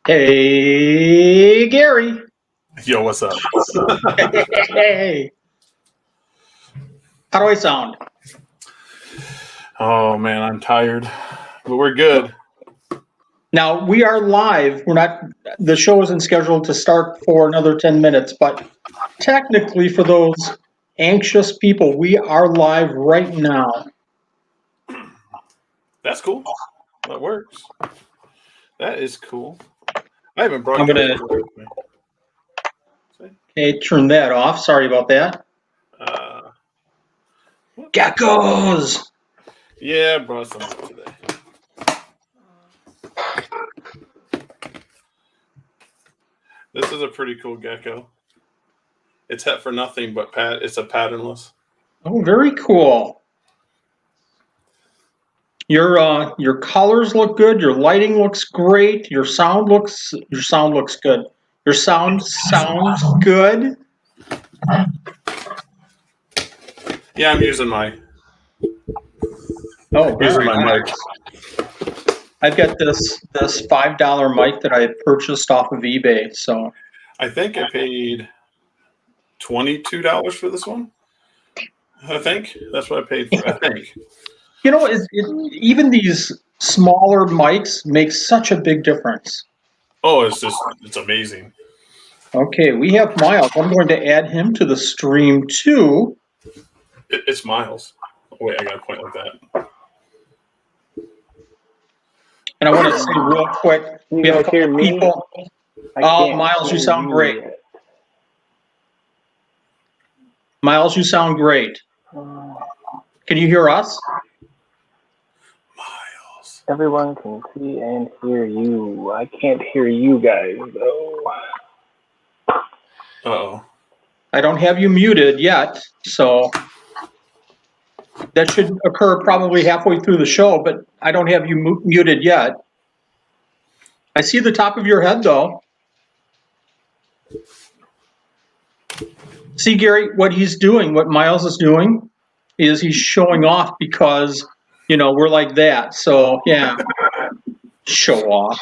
Hey, Gary. Yo, what's up? Hey. How do I sound? Oh, man, I'm tired, but we're good. Now, we are live. The show isn't scheduled to start for another 10 minutes, but technically, for those anxious people, we are live right now. That's cool. That works. That is cool. I haven't brought I'm gonna turn that off. Sorry about that. Geckos! Yeah, I brought some up today. This is a pretty cool gecko. It's het for nothing, but it's a patternless. Oh, very cool. Your colors look good. Your lighting looks great. Your sound looks good. Your sound sounds good. Yeah, I'm using my mic. I've got this $5 mic that I purchased off of eBay. So I think I paid $22 for this one. I think that's what I paid for. I think. You know, even these smaller mics make such a big difference. Oh, it's amazing. Okay, we have Miles. I'm going to add him to the stream too. It's Miles. Oh, wait, I got to point like that. And I want to say real quick, we have a couple people. Miles, you sound great. Miles, you sound great. Can you hear us? Miles. Everyone can see and hear you. I can't hear you guys, though. Uh-oh. I don't have you muted yet, so that should occur probably halfway through the show, but I don't have you muted yet. I see the top of your head, though. See, Gary, what Miles is doing is he's showing off because, we're like that. So, yeah, show off.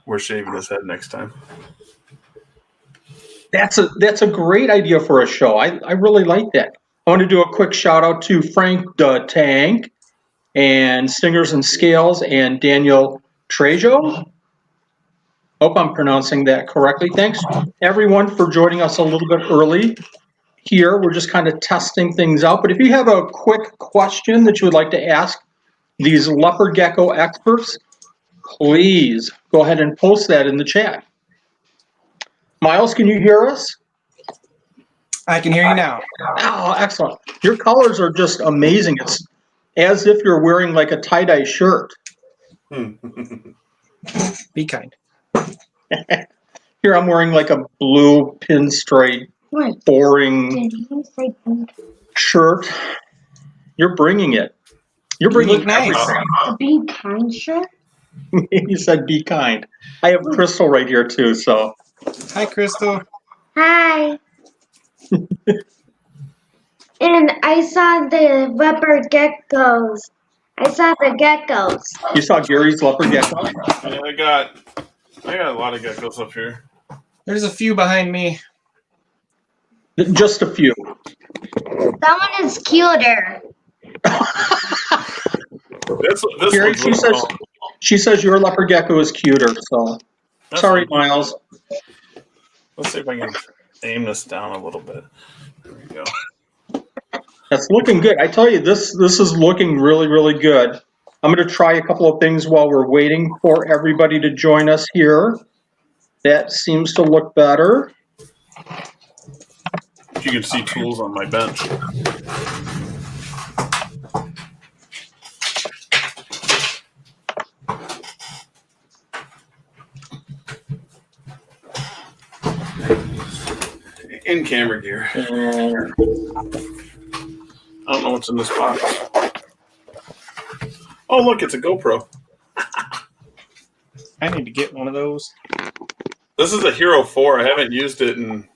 We're shaving his head next time. That's a great idea for a show. I really like that. I want to do a quick shout out to Frank the Tank and Stingers and Scales and Daniel Trejo. Hope I'm pronouncing that correctly. Thanks everyone for joining us a little bit early here. We're just kind of testing things out. But if you have a quick question that you would like to ask these leopard gecko experts, please go ahead and post that in the chat. Miles, can you hear us? I can hear you now. Oh, excellent. Your colors are just amazing. It's as if you're wearing like a tie-dye shirt. Be kind. Here I'm wearing like a blue pinstripe, boring shirt. You're bringing it. You're bringing look nice. A be kind shirt? You said be kind. I have Crystal right here too, so. Hi, Crystal. Hi. And I saw the leopard geckos. I saw the geckos. You saw Gary's leopard gecko? Yeah, I got a lot of geckos up here. There's a few behind me. Just a few. That one is cuter. This Gary, she says your leopard gecko is cuter, so. Sorry, Miles. Let's see if I can aim this down a little bit. There we go. That's looking good. I tell you, this is looking really, really good. I'm going to try a couple of things while we're waiting for everybody to join us here. That seems to look better. You can see tools on my bench. In camera gear. I don't know what's in this box. Oh, look, it's a GoPro. I need to get one of those. This is a Hero 4. I haven't used it in...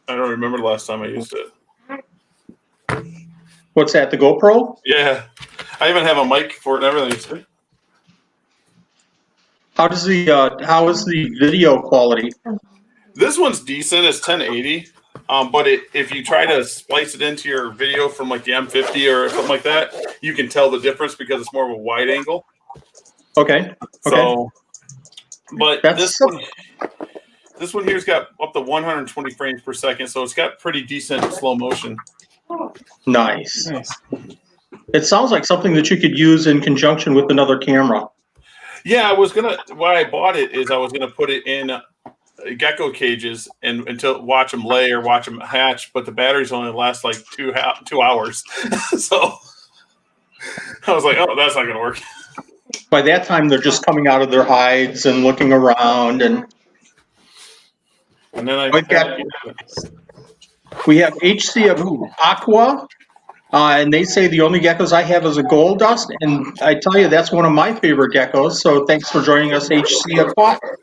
I don't remember the last time I used it. What's that, the GoPro? Yeah. I even have a mic for it and everything. How is the video quality? This one's decent. It's 1080. But if you try to splice it into your video from like the M50 or something like that, you can tell the difference because it's more of a wide angle. Okay. So, but this one here's got up to 120 frames per second, so it's got pretty decent slow motion. Nice. It sounds like something that you could use in conjunction with another camera. Yeah, why I bought it is I was gonna put it in gecko cages and until watch them lay or watch them hatch, but the batteries only last like 2 hours. So I was like, oh, that's not gonna work. By that time, they're just coming out of their hides and looking around, and then we have HC Aqua, and they say the only geckos I have is a gold dust, and I tell you, that's one of my favorite geckos, so thanks for joining us, HC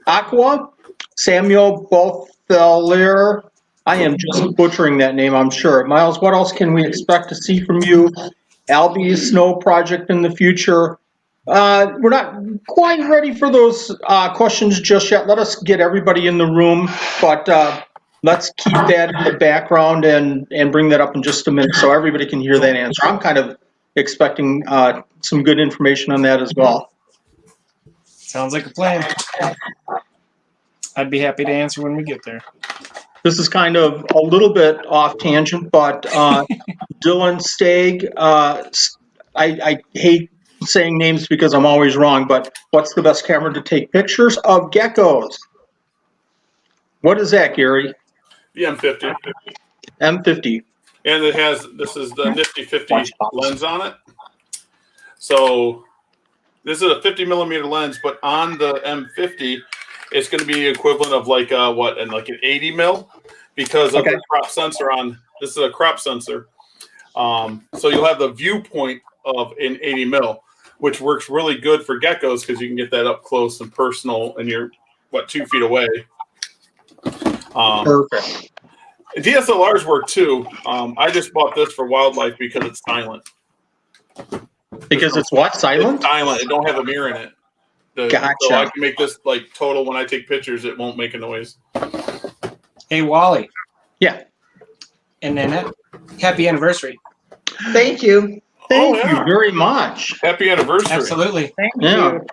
Aqua. Samuel Bothelier, I am just butchering that name, I'm sure. Miles, what else can we expect to see from you? Albie Snow Project in the future. We're not quite ready for those questions just yet. Let us get everybody in the room, but let's keep that in the background and bring that up in just a minute so everybody can hear that answer. I'm kind of expecting some good information on that as well. Sounds like a plan. I'd be happy to answer when we get there. This is kind of a little bit off tangent, but Dylan Stagg, I hate saying names because I'm always wrong, but what's the best camera to take pictures of geckos? What is that, Gary? The M50. M50. And this is the Nifty 50 lens on it. So this is a 50 millimeter lens, but on the M50, it's going to be equivalent of like an 80 mil because of the crop sensor on. This is a crop sensor. So you'll have the viewpoint of an 80 mil, which works really good for geckos because you can get that up close and personal, and you're 2 feet away. Perfect. DSLRs work too. I just bought this for wildlife because it's silent. Because it's what? Silent? It's silent. It don't have a mirror in it. Gotcha. So I can make this like total when I take pictures. It won't make a noise. Hey, Wally. Yeah. And Nanette, happy anniversary. Thank you. Thank you very much. Happy anniversary. Absolutely. Thank Yeah. you.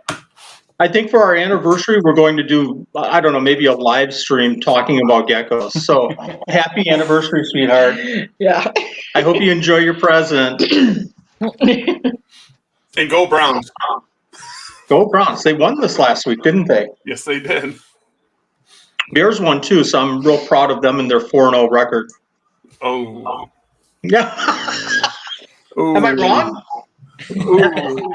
I think for our anniversary, we're going to do, I don't know, maybe a live stream talking about geckos. So happy anniversary, sweetheart. Yeah. I hope you enjoy your present. And go Browns. Go Browns. They won this last week, didn't they? Yes, they did. Bears won too, so I'm real proud of them and their 4-0 record. Oh. Yeah. Am I wrong? Ooh.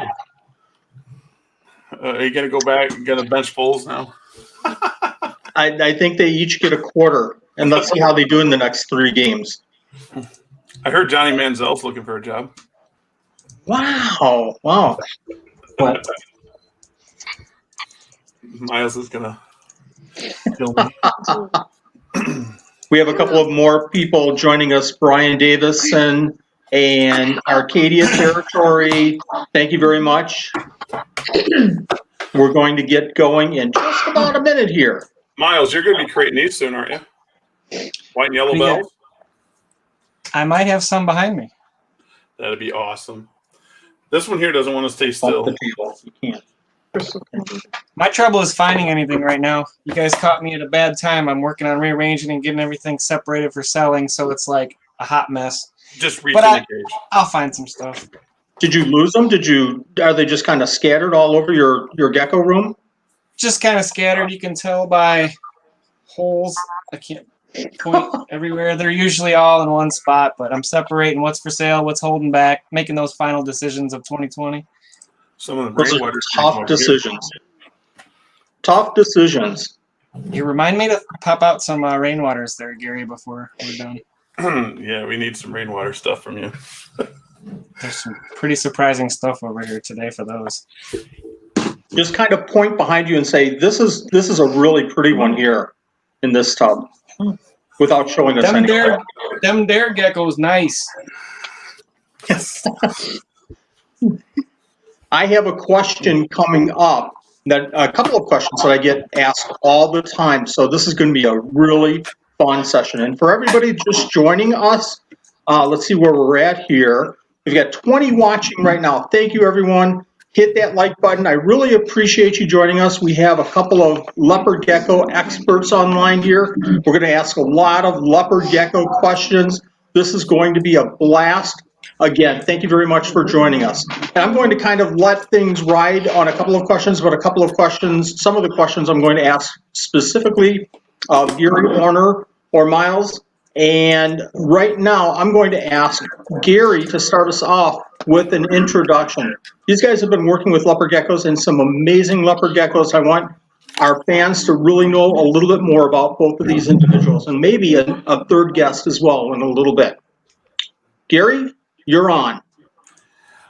Are you going to go back and get a bench Foles now? I think they each get a quarter, and let's see how they do in the next 3 games. I heard Johnny Manziel's looking for a job. Wow. What? Miles is going to kill me. We have a couple of more people joining us, Brian Davison and Arcadia Territory. Thank you very much. We're going to get going in just about a minute here. Miles, you're going to be creating these soon, aren't you? White and yellow Yeah. bells? I might have some behind me. That'd be awesome. This one here doesn't want to stay Bump still. the table. You can't. My trouble is finding anything right now. You guys caught me at a bad time. I'm working on rearranging and getting everything separated for selling, so it's like a hot mess. Just reach But in the cage. I'll find some stuff. Did you lose them? Are they just kind of scattered all over your gecko room? Just kind of scattered. You can tell by holes. I can't point everywhere. They're usually all in one spot, but I'm separating what's for sale, what's holding back, making those final decisions of 2020. Some of the Those are rainwater tough decisions. Tough decisions. You remind me to pop out some rainwaters there, Gary, before we're done. Yeah, we need some rainwater stuff from you. There's some pretty surprising stuff over here today for those. Just kind of point behind you and say, "This is a really pretty one here in this tub," without showing us anything. Them dare geckos, nice. I have a question coming up Then a couple of questions that I get asked all the time. So this is going to be a really fun session. And for everybody just joining us, let's see where we're at here. We've got 20 watching right now. Thank you, everyone. Hit that like button. I really appreciate you joining us. We have a couple of leopard gecko experts online here. We're going to ask a lot of leopard gecko questions. This is going to be a blast. Again, thank you very much for joining us. And I'm going to kind of let things ride on a couple of questions, but a couple of questions, some of the questions I'm going to ask specifically of Gary Warner or Miles. And right now, I'm going to ask Gary to start us off with an introduction. These guys have been working with leopard geckos and some amazing leopard geckos. I want our fans to really know a little bit more about both of these individuals and maybe a third guest as well in a little bit. Gary, you're on.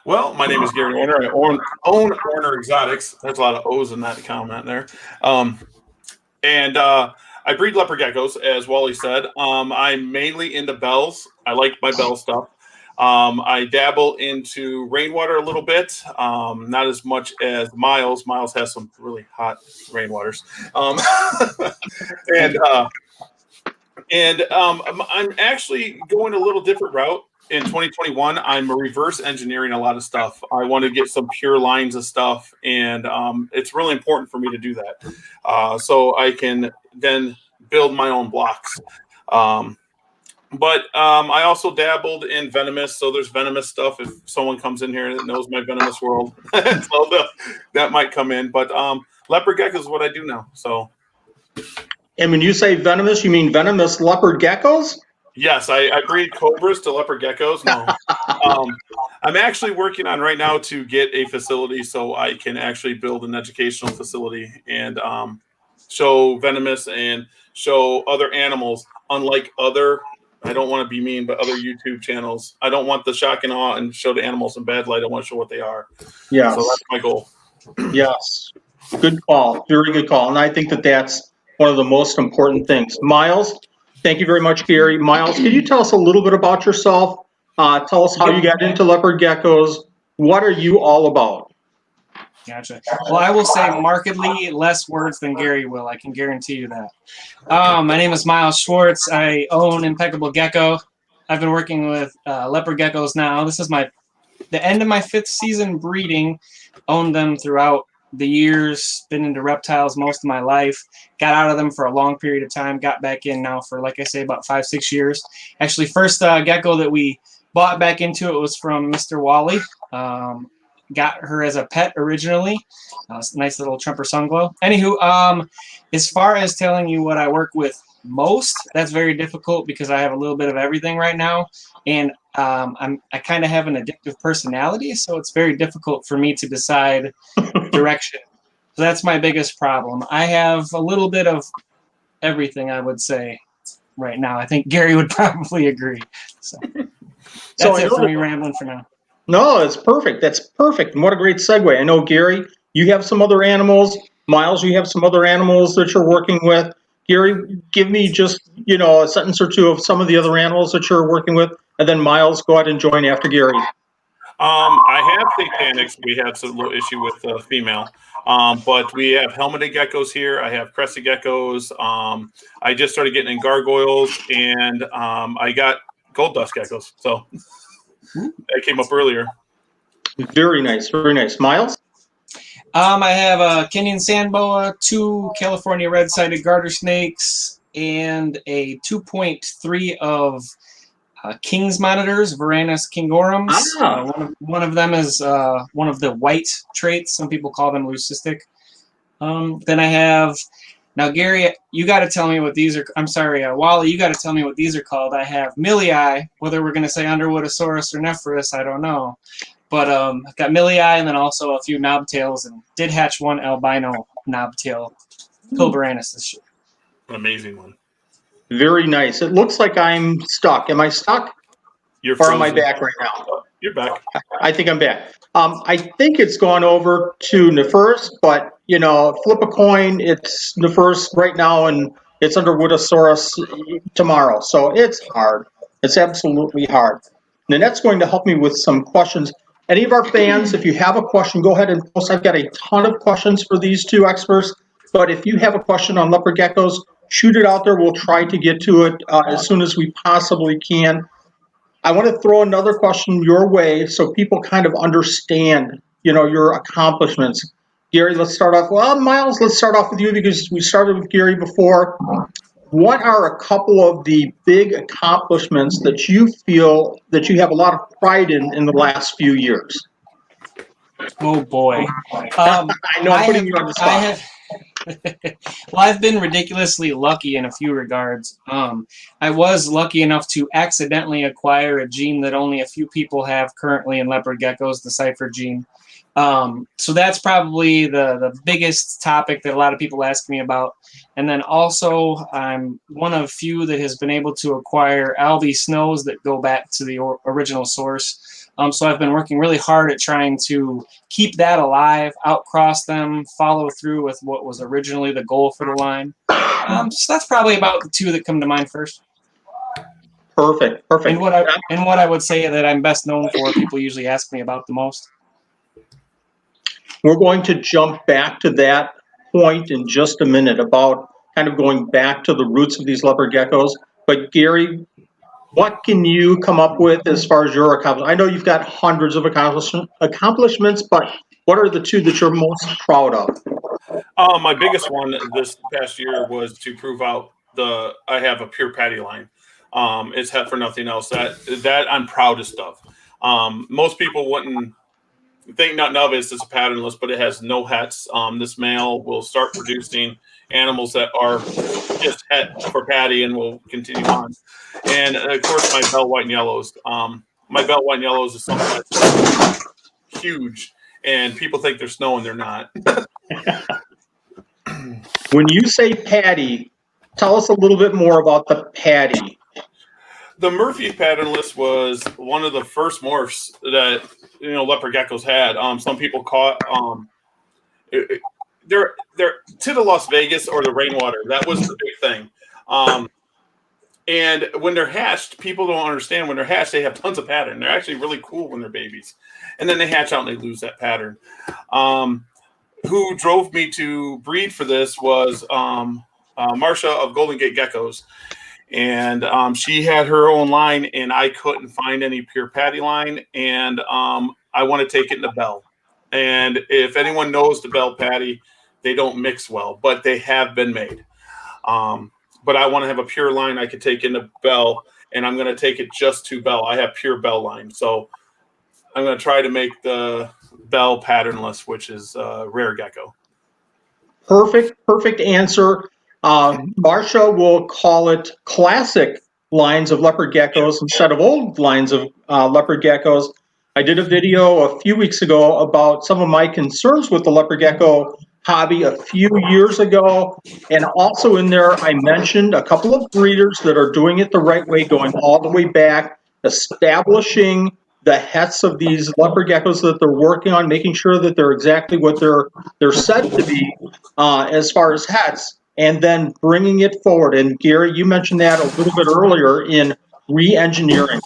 Well, my name is Gary Warner. I own Warner Exotics. There's a lot of O's in that comment there. And I breed leopard geckos, as Wally said. I'm mainly into bells. I like my bell stuff. I dabble into rainwater a little bit, not as much as Miles. Miles has some really hot rainwaters. I'm actually going a little different route. In 2021, I'm reverse engineering a lot of stuff. I want to get some pure lines of stuff, and it's really important for me to do that, so I can then build my own blocks. But I also dabbled in venomous, so there's venomous stuff. If someone comes in here that knows my venomous world, so that might come in. But leopard gecko is what I do now. So, and when you say venomous, you mean venomous leopard geckos? Yes, I breed cobras to leopard geckos. No, I'm actually working on right now to get a facility so I can actually build an educational facility and show venomous and show other animals. Unlike other, I don't want to be mean, but other YouTube channels, I don't want the shock and awe and show the animals in bad light. I want to show what they are. Yeah. So that's my goal. Yes. Good call. Very good call. And I think that that's one of the most important things. Miles, thank you very much, Gary. Miles, can you tell us a little bit about yourself? Tell us how you got into leopard geckos. What are you all about? Gotcha. Well, I will say markedly less words than Gary will. I can guarantee you that. My name is Miles Schwartz. I own Impeccable Gecko. I've been working with leopard geckos now. This is the end of my 5th season breeding. Owned them throughout the years. Been into reptiles most of my life. Got out of them for a long period of time. Got back in now for, like I say, about 5-6 years. Actually, first gecko that we bought back into it was from Mr. Wally. Got her as a pet originally. Nice little Tremper Sunglow. Anywho, as far as telling you what I work with most, that's very difficult because I have a little bit of everything right now, and I kind of have an addictive personality, so it's very difficult for me to decide direction. So that's my biggest problem. I have a little bit of everything, I would say, right now. I think Gary would probably agree. So that's it for me rambling for now. No, it's perfect. That's perfect. And what a great segue. I know, Gary, you have some other animals. Miles, you have some other animals that you're working with. Gary, give me just, a sentence or two of some of the other animals that you're working with. And then Miles, go ahead and join after Gary. I have satanics. We had some little issue with female. But we have helmeted geckos here. I have crested geckos. I just started getting in gargoyles. And I got gold dust geckos. So that came up earlier. Very nice. Very nice. Miles? I have a Kenyan sand boa, 2 California red-sided garter snakes, and a 2.3 of King's monitors, Varanus kingorums. One of them is one of the white traits. Some people call them leucistic. Then I have, now Gary, you got to tell me what these are. I'm sorry, Wally, you got to tell me what these are called. I have Millii, whether we're going to say Underwoodosaurus or Nephris, I don't know. But I've got Millii and then also a few knobtails, and did hatch one albino knobtail Pilbaranus this year. An amazing one. Very nice. It looks like I'm stuck. Am I stuck? You're or am I back right now? You're back. I think I'm back. I think it's gone over to Nephris, but, flip a coin. It's Nephris right now, and it's Underwoodosaurus tomorrow. So it's hard. It's absolutely hard. Nanette's going to help me with some questions. Any of our fans, if you have a question, go ahead and post. I've got a ton of questions for these two experts, but if you have a question on leopard geckos, shoot it out there. We'll try to get to it as soon as we possibly can. I want to throw another question your way so people kind of understand, your accomplishments. Gary, let's start off. Well, Miles, let's start off with you because we started with Gary before. What are a couple of the big accomplishments that you feel that you have a lot of pride in the last few years? Oh boy. I know I'm putting you on the spot. Well, I've been ridiculously lucky in a few regards. I was lucky enough to accidentally acquire a gene that only a few people have currently in leopard geckos, the cipher gene. So that's probably the biggest topic that a lot of people ask me about. And then also, I'm one of few that has been able to acquire algae snows that go back to the original source. So I've been working really hard at trying to keep that alive, outcross them, follow through with what was originally the goal for the line. So that's probably about the two that come to mind first. Perfect. And what I would say that I'm best known for, people usually ask me about the most. We're going to jump back to that point in just a minute about kind of going back to the roots of these leopard geckos. But Gary, what can you come up with as far as your accomplishments? I know you've got hundreds of accomplishments, but what are the two that you're most proud of? My biggest one this past year was to prove out I have a pure patty line. It's het for nothing else. That I'm proudest of. Most people wouldn't think nothing of it. It's a patternless, but it has no hets. This male will start producing animals that are just het for patty and will continue on. And of course, my bell white and yellows. My bell white and yellows is something that's huge, and people think they're snow and they're not. When you say patty, tell us a little bit more about the patty. The Murphy patternless was one of the first morphs that leopard geckos had. Some people caught they're to the Las Vegas or the rainwater. That was the big thing. And when they're hatched, people don't understand. When they're hatched, they have tons of pattern. They're actually really cool when they're babies, and then they hatch out and they lose that pattern. Who drove me to breed for this was Marcia of Golden Gate Geckos. And she had her own line, and I couldn't find any pure patty line. And I want to take it in the bell. And if anyone knows the bell patty, they don't mix well, but they have been made. But I want to have a pure line I could take in the bell, and I'm going to take it just to bell. I have pure bell line. So I'm going to try to make the bell patternless, which is rare gecko. Perfect answer. Marcia will call it classic lines of leopard geckos instead of old lines of leopard geckos. I did a video a few weeks ago about some of my concerns with the leopard gecko hobby a few years ago. And also in there, I mentioned a couple of breeders that are doing it the right way, going all the way back, establishing the hets of these leopard geckos that they're working on, making sure that they're exactly what they're said to be as far as hets, and then bringing it forward. And Gary, you mentioned that a little bit earlier in re-engineering.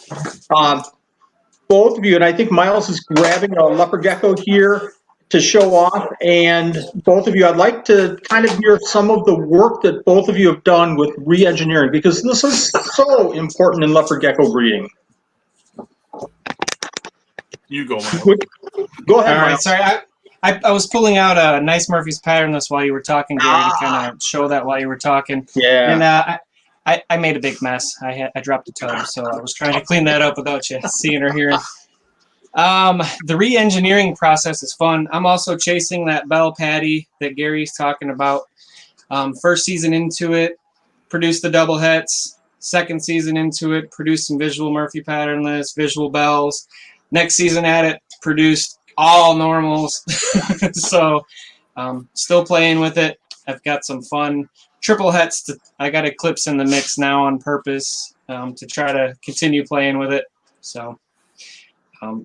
Both of you, and I think Miles is grabbing a leopard gecko here to show off, and both of you, I'd like to kind of hear some of the work that both of you have done with re-engineering, because this is so important in leopard gecko breeding. You go, Miles. Go ahead, All right, Miles. sorry. I was pulling out a nice Murphy's patternless while you were talking, Gary, to kind of show that while you were talking. Yeah. And I made a big mess. I dropped a tub, so I was trying to clean that up without you seeing or hearing. The re-engineering process is fun. I'm also chasing that bell patty that Gary's talking about. First season into it, produced the double hets. Second season into it, produced some visual Murphy patternless, visual bells. Next season at it, produced all normals. So still playing with it. I've got some fun triple hets. I got Eclipse in the mix now on purpose to try to continue playing with it. So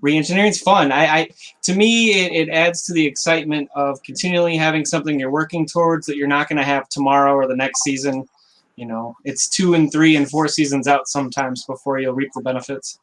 re-engineering is fun. To me, it adds to the excitement of continually having something you're working towards that you're not going to have tomorrow or the next season. It's 2 and 3 and 4 seasons out sometimes before you'll reap the benefits.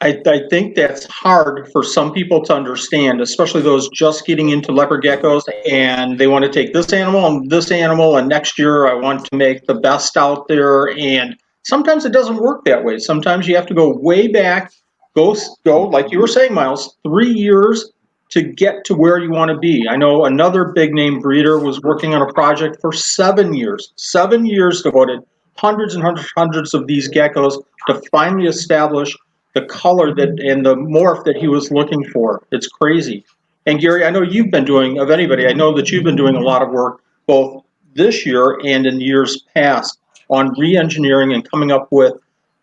I think that's hard for some people to understand, especially those just getting into leopard geckos, and they want to take this animal, and next year I want to make the best out there. And sometimes it doesn't work that way. Sometimes you have to go way back, go like you were saying, Miles, 3 years to get to where you want to be. I know another big name breeder was working on a project for 7 years. 7 years devoted, hundreds and hundreds of these geckos to finally establish the color that and the morph that he was looking for. It's crazy. And Gary, I know you've been doing, of anybody, I know that you've been doing a lot of work both this year and in years past on re-engineering and coming up with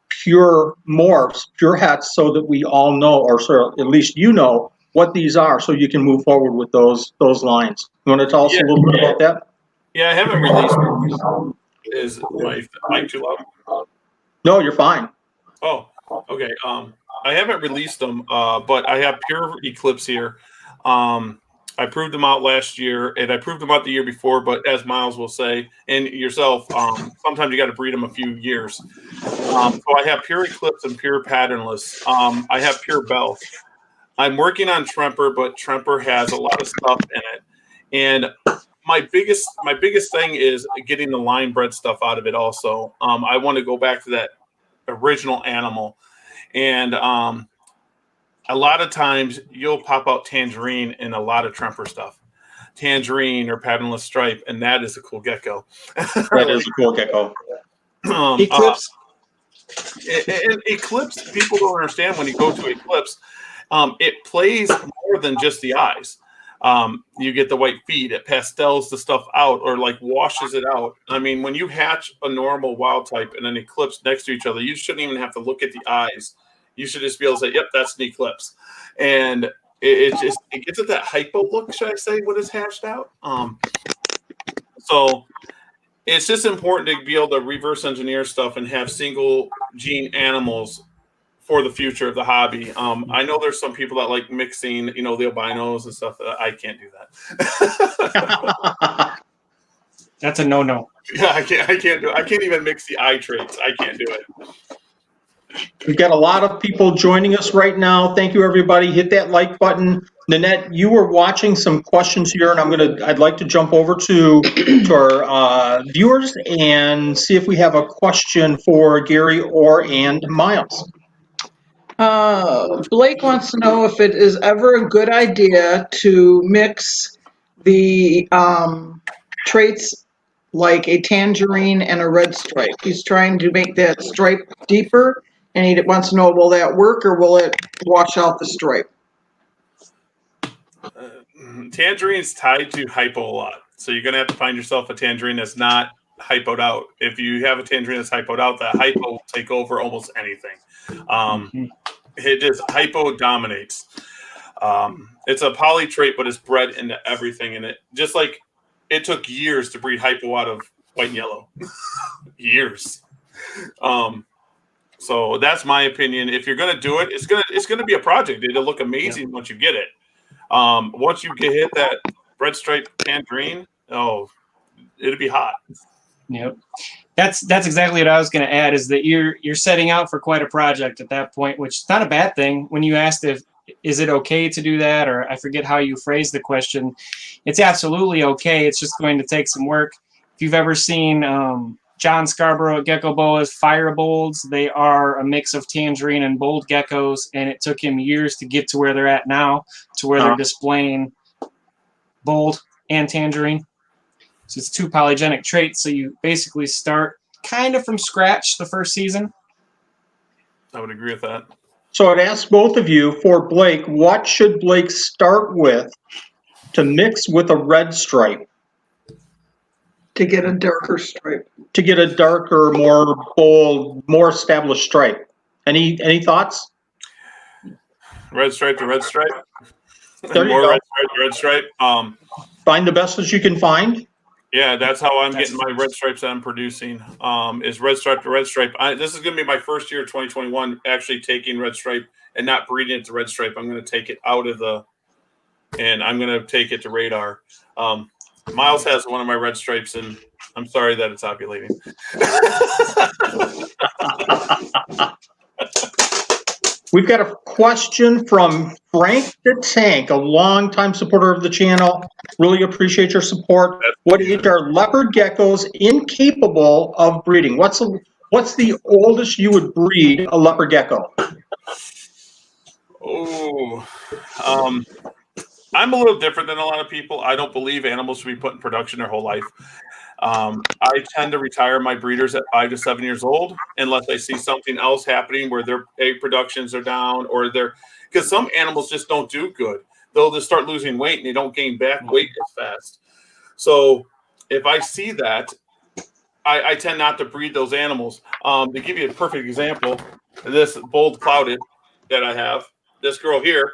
pure morphs, pure hats, so that we all know, or so at least you know, what these are, so you can move forward with those lines. You want to tell us a little bit about that? Yeah, I haven't released. Is my mic too loud? No, you're fine. Oh, okay. I haven't released them, but I have pure Eclipse here. I proved them out last year, and I proved them out the year before. But as Miles will say, and yourself, sometimes you got to breed them a few years. So I have pure Eclipse and pure patternless. I have pure Bell. I'm working on Tremper, but Tremper has a lot of stuff in it, and my biggest thing is getting the line bred stuff out of it. Also, I want to go back to that original animal, and a lot of times you'll pop out Tangerine in a lot of Tremper stuff, Tangerine or patternless stripe, and that is a cool gecko. That is a cool gecko. Eclipse. And Eclipse, people don't understand when you go to Eclipse, it plays more than just the eyes. You get the white feet, it pastels the stuff out or like washes it out. I mean, when you hatch a normal wild type and an Eclipse next to each other, you shouldn't even have to look at the eyes. You should just be able to say, yep, that's an Eclipse. And it gets at that hypo look, should I say, when it's hatched out. So it's just important to be able to reverse engineer stuff and have single gene animals for the future of the hobby. I know there's some people that like mixing, the albinos and stuff. I can't do that. That's a no-no. Yeah, I can't do it. I can't even mix the eye traits. I can't do it. We've got a lot of people joining us right now. Thank you, everybody. Hit that like button. Nanette, you were watching some questions here, and I'd like to jump over to our viewers and see if we have a question for Gary and Miles. Blake wants to know if it is ever a good idea to mix the traits like a tangerine and a red stripe. He's trying to make that stripe deeper, and he wants to know, will that work or will it wash out the stripe? Tangerine's tied to hypo a lot. So you're going to have to find yourself a tangerine that's not hypoed out. If you have a tangerine that's hypoed out, that hypo will take over almost anything. It just hypo dominates. It's a poly trait, but it's bred into everything in it. Just like it took years to breed hypo out of white and yellow. Years. So that's my opinion. If you're going to do it, it's going to be a project. It'll look amazing once you get it. Once you hit that red stripe tangerine, it'll be hot. Yep. That's exactly what I was going to add, is that you're setting out for quite a project at that point, which is not a bad thing. When you asked is it okay to do that, or I forget how you phrased the question, it's absolutely okay. It's just going to take some work. If you've ever seen John Scarborough at Gecko Boa's Fire Bolds, they are a mix of tangerine and bold geckos, and it took him years to get to where they're at now, to where they're displaying bold and tangerine. So it's two polygenic traits, so you basically start kind of from scratch the first season. I would agree with that. So I'd ask both of you, for Blake, what should Blake start with to mix with a red stripe? To get a darker stripe. To get a darker, more bold, more established stripe. Any thoughts? Red stripe to red stripe. There you More go. red stripe to red stripe. Find the best that you can find. Yeah, that's how I'm getting my red stripes that I'm producing. Is red stripe to red stripe. This is going to be my first year, 2021, actually taking red stripe and not breeding it to red stripe. I'm going to take it out of and I'm going to take it to radar. Miles has one of my red stripes, and I'm sorry that it's ovulating. We've got a question from Frank the Tank, a longtime supporter of the channel. Really appreciate your support. What age are leopard geckos incapable of breeding? What's the oldest you would breed a leopard gecko? Oh, I'm a little different than a lot of people. I don't believe animals should be put in production their whole life. I tend to retire my breeders at 5 to 7 years old, unless I see something else happening where their egg productions are down, or because some animals just don't do good. They'll just start losing weight and they don't gain back weight as fast. So if I see that, I tend not to breed those animals. To give you a perfect example, this bold clouded that I have, this girl here,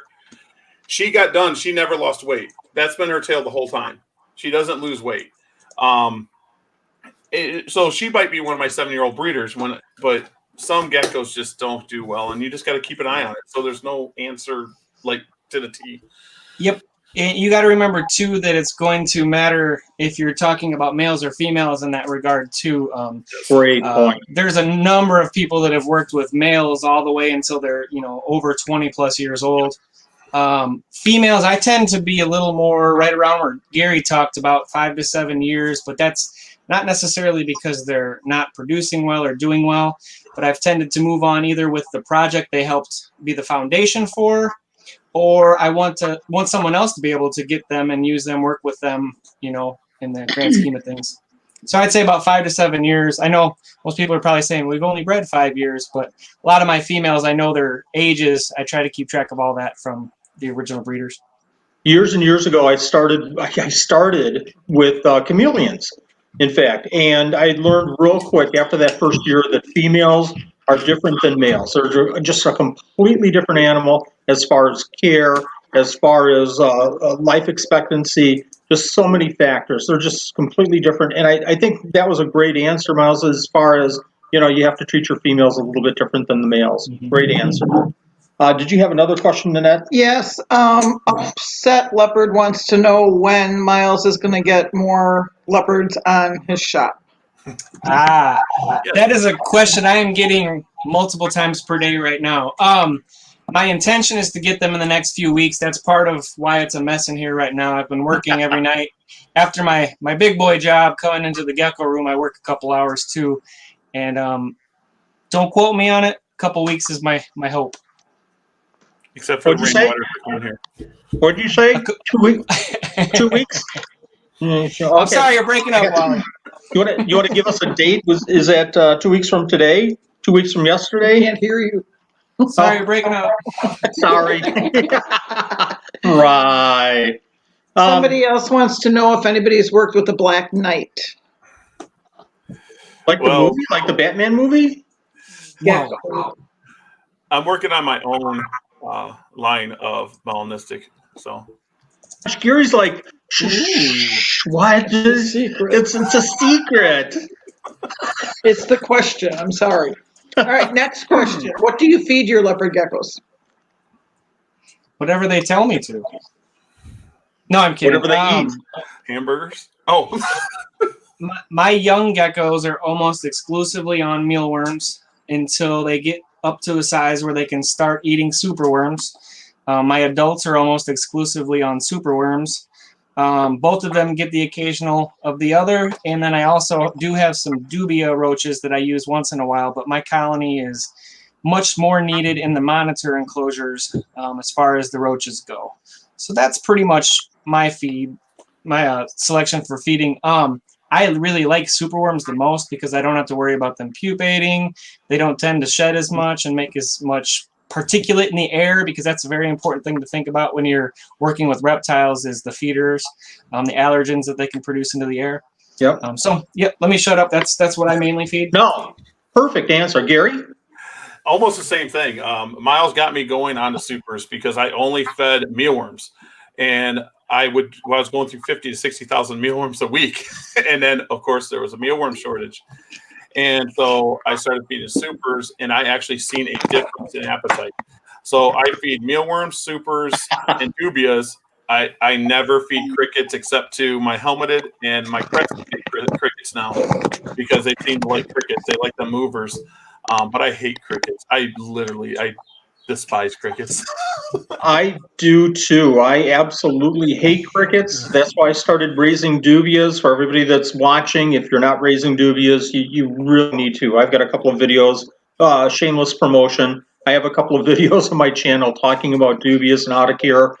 she got done. She never lost weight. That's been her tail the whole time. She doesn't lose weight. So she might be one of my 7-year-old breeders, but some geckos just don't do well, and you just got to keep an eye on it. So there's no answer like to the T. Yep. And you got to remember, too, that it's going to matter if you're talking about males or females in that regard, too. Great point. There's a number of people that have worked with males all the way until they're, over 20-plus years old. Females, I tend to be a little more right around where Gary talked about 5 to 7 years, but that's not necessarily because they're not producing well or doing well, but I've tended to move on either with the project they helped be the foundation for, or I want someone else to be able to get them and use them, work with them, in the grand scheme of things. So I'd say about 5 to 7 years. I know most people are probably saying we've only bred 5 years, but a lot of my females, I know their ages. I try to keep track of all that from the original breeders. Years and years ago, I started with chameleons, in fact, and I learned real quick after that first year that females are different than males. They're just a completely different animal as far as care, as far as life expectancy, just so many factors. They're just completely different. And I think that was a great answer, Miles, as far as, you have to treat your females a little bit different than the males. Mm-hmm. Great answer. Did you have another question, Nanette? Yes. Upset Leopard wants to know when Miles is going to get more leopards on his shop. That is a question I am getting multiple times per day right now. My intention is to get them in the next few weeks. That's part of why it's a mess in here right now. I've been working every night. After my big boy job, coming into the gecko room, I work a couple hours too. And don't quote me on it. A couple weeks is my hope. Except for the rainwater down here. What did you say? 2 weeks? 2 weeks? Okay. I'm sorry, you're breaking up, Wally. You want to give us a date? Is that 2 weeks from today? 2 weeks from yesterday? I can't hear you. Sorry, you're breaking up. Sorry. Right. Somebody else wants to know if anybody's worked with the Black Knight. Like the movie? Like the Batman movie? Yeah. I'm working on my own line of melanistic. So Gary's like, what? It's a secret. It's the question. I'm sorry. All right, next question. What do you feed your leopard geckos? Whatever they tell me to. No, I'm kidding. Whatever they eat. Hamburgers? Oh. My young geckos are almost exclusively on mealworms until they get up to a size where they can start eating superworms. My adults are almost exclusively on superworms. Both of them get the occasional of the other, and then I also do have some dubia roaches that I use once in a while, but my colony is much more needed in the monitor enclosures as far as the roaches go. So that's pretty much my feed, my selection for feeding. I really like superworms the most because I don't have to worry about them pupating. They don't tend to shed as much and make as much particulate in the air, because that's a very important thing to think about when you're working with reptiles is the feeders, the allergens that they can produce into the air. Yep. Let me shut up. That's what I mainly feed. No, perfect answer. Gary? Almost the same thing. Miles got me going on the supers because I only fed mealworms, and I was going through 50 to 60,000 mealworms a week. And then, of course, there was a mealworm shortage. And so I started feeding supers, and I actually seen a difference in appetite. So I feed mealworms, supers, and dubias. I never feed crickets except to my helmeted and my crested crickets now, because they seem to like crickets. They like the movers. But I hate crickets. I despise crickets. I do too. I absolutely hate crickets. That's why I started raising dubias. For everybody that's watching, if you're not raising dubias, you really need to. I've got a couple of videos, shameless promotion. I have a couple of videos on my channel talking about dubias and how to care,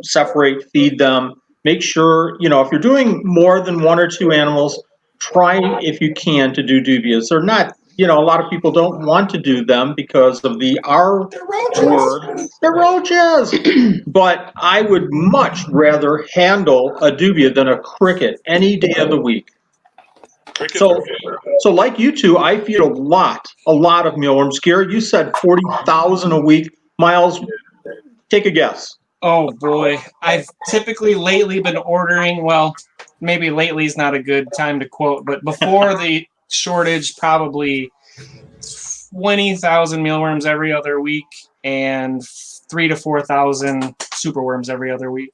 separate, feed them. Make sure, if you're doing more than one or two animals, try if you can to do dubias. They're not, a lot of people don't want to do them because of the R word. They're roaches. But I would much rather handle a dubia than a cricket any day of the week. Crickets So, are good. so like you two, I feed a lot of mealworms. Gary, you said 40,000 a week. Miles, take a guess. Oh boy, I've typically lately been ordering. Well, maybe lately is not a good time to quote, but before the shortage, probably 20,000 mealworms every other week and 3,000 to 4,000 superworms every other week.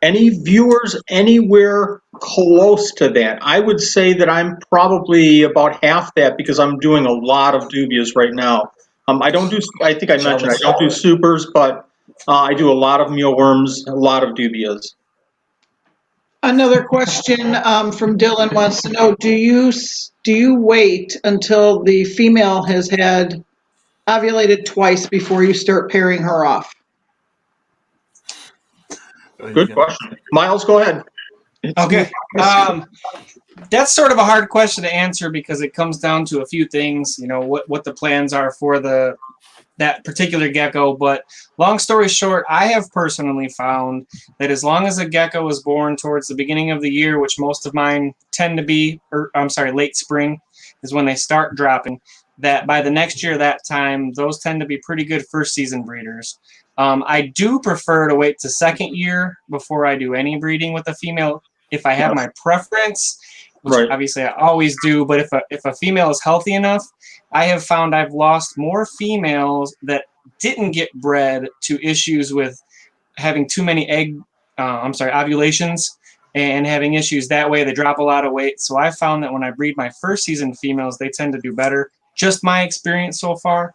Any viewers anywhere close to that? I would say that I'm probably about half that because I'm doing a lot of dubias right now. I don't do. I think I mentioned I don't do supers, but I do a lot of mealworms, a lot of dubias. Another question from Dylan wants to know: Do you wait until the female has had ovulated twice before you start pairing her off? Good question. Miles, go ahead. Okay. That's sort of a hard question to answer because it comes down to a few things, what the plans are for that particular gecko. But long story short, I have personally found that as long as a gecko is born towards the beginning of the year, which most of mine tend to be, late spring is when they start dropping, that by the next year, that time, those tend to be pretty good first season breeders. I do prefer to wait to second year before I do any breeding with a female if I have my preference, which Right. obviously I always do. But if a female is healthy enough, I have found I've lost more females that didn't get bred to issues with having too many ovulations and having issues that way. They drop a lot of weight. So I found that when I breed my first season females, they tend to do better. Just my experience so far.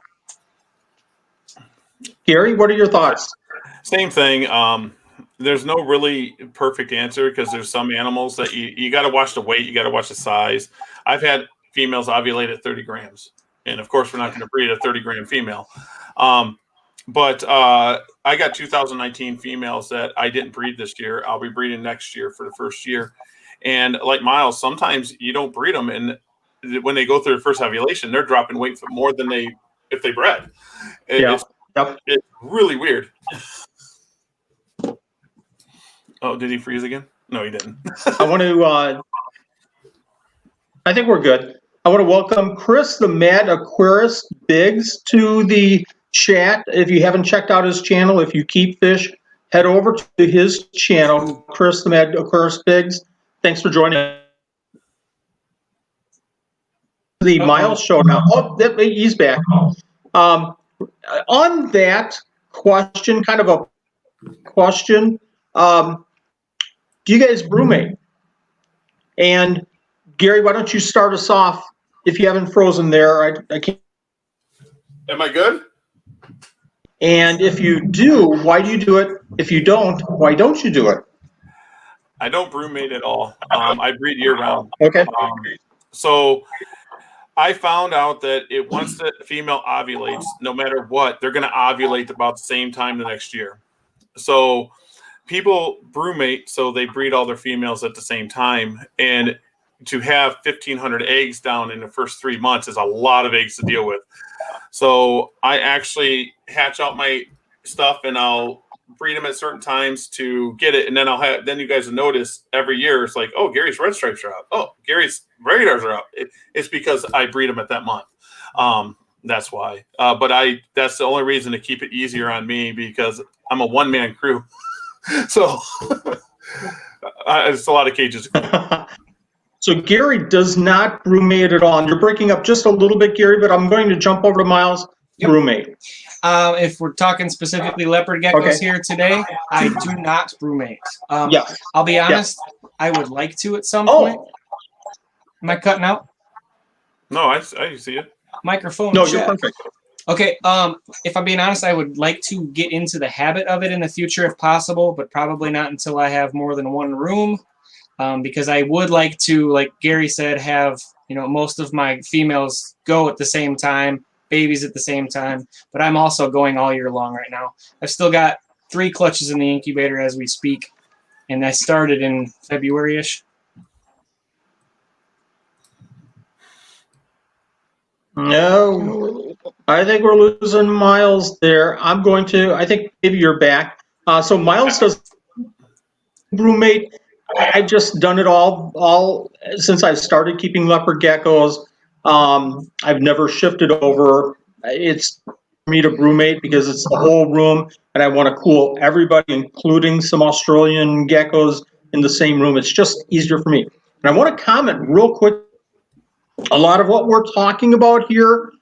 Gary, what are your thoughts? Same thing. There's no really perfect answer because there's some animals that you got to watch the weight, you got to watch the size. I've had females ovulate at 30 grams, and of course, we're not going to breed a 30-gram female. But I got 2019 females that I didn't breed this year. I'll be breeding next year for the first year. And like Miles, sometimes you don't breed them, and when they go through their first ovulation, they're dropping weight for more than if they bred. It's really weird. Oh, did he freeze again? No, he didn't. I want to. I think we're good. I want to welcome Chris the Mad Aquarist Biggs to the chat. If you haven't checked out his channel, if you keep fish, head over to his channel, Chris the Mad Aquarist Biggs. Thanks for joining the Miles Show now. Oh, he's back. On that question, kind of a question. Do you guys brewmate? And Gary, why don't you start us off if you haven't frozen there? I can't. Am I good? And if you do, why do you do it? If you don't, why don't you do it? I don't brewmate at all. I breed year round. Okay. So I found out that once the female ovulates, no matter what, they're going to ovulate about the same time the next year. So people brewmate, so they breed all their females at the same time. And to have 1,500 eggs down in the first 3 months is a lot of eggs to deal with. So I actually hatch out my stuff and I'll breed them at certain times to get it. And then then you guys will notice every year it's like, oh, Gary's red stripes are up. Oh, Gary's radars are up. It's because I breed them at that month. That's why. But that's the only reason to keep it easier on me because I'm a one-man crew. So it's a lot of cages. So Gary does not brewmate at all. And you're breaking up just a little bit, Gary, but I'm going to jump over to Miles. Yep. Brewmate. If we're talking specifically leopard geckos here today, I do not brewmate. Yes. I'll be honest, I would like to at some point. Am I cutting out? No, I see it. Microphone. No, check. you're perfect. Okay. If I'm being honest, I would like to get into the habit of it in the future if possible, but probably not until I have more than one room. Because I would like to, like Gary said, have most of my females go at the same time, babies at the same time. But I'm also going all year long right now. I've still got 3 clutches in the incubator as we speak, and I started in February-ish. No, I think we're losing Miles there. I think maybe you're back. So Miles does roommate. I've just done it all since I started keeping leopard geckos. I've never shifted over. It's for me to roommate because it's the whole room, and I want to cool everybody, including some Australian geckos, in the same room. It's just easier for me. And I want to comment real quick. A lot of what we're talking about here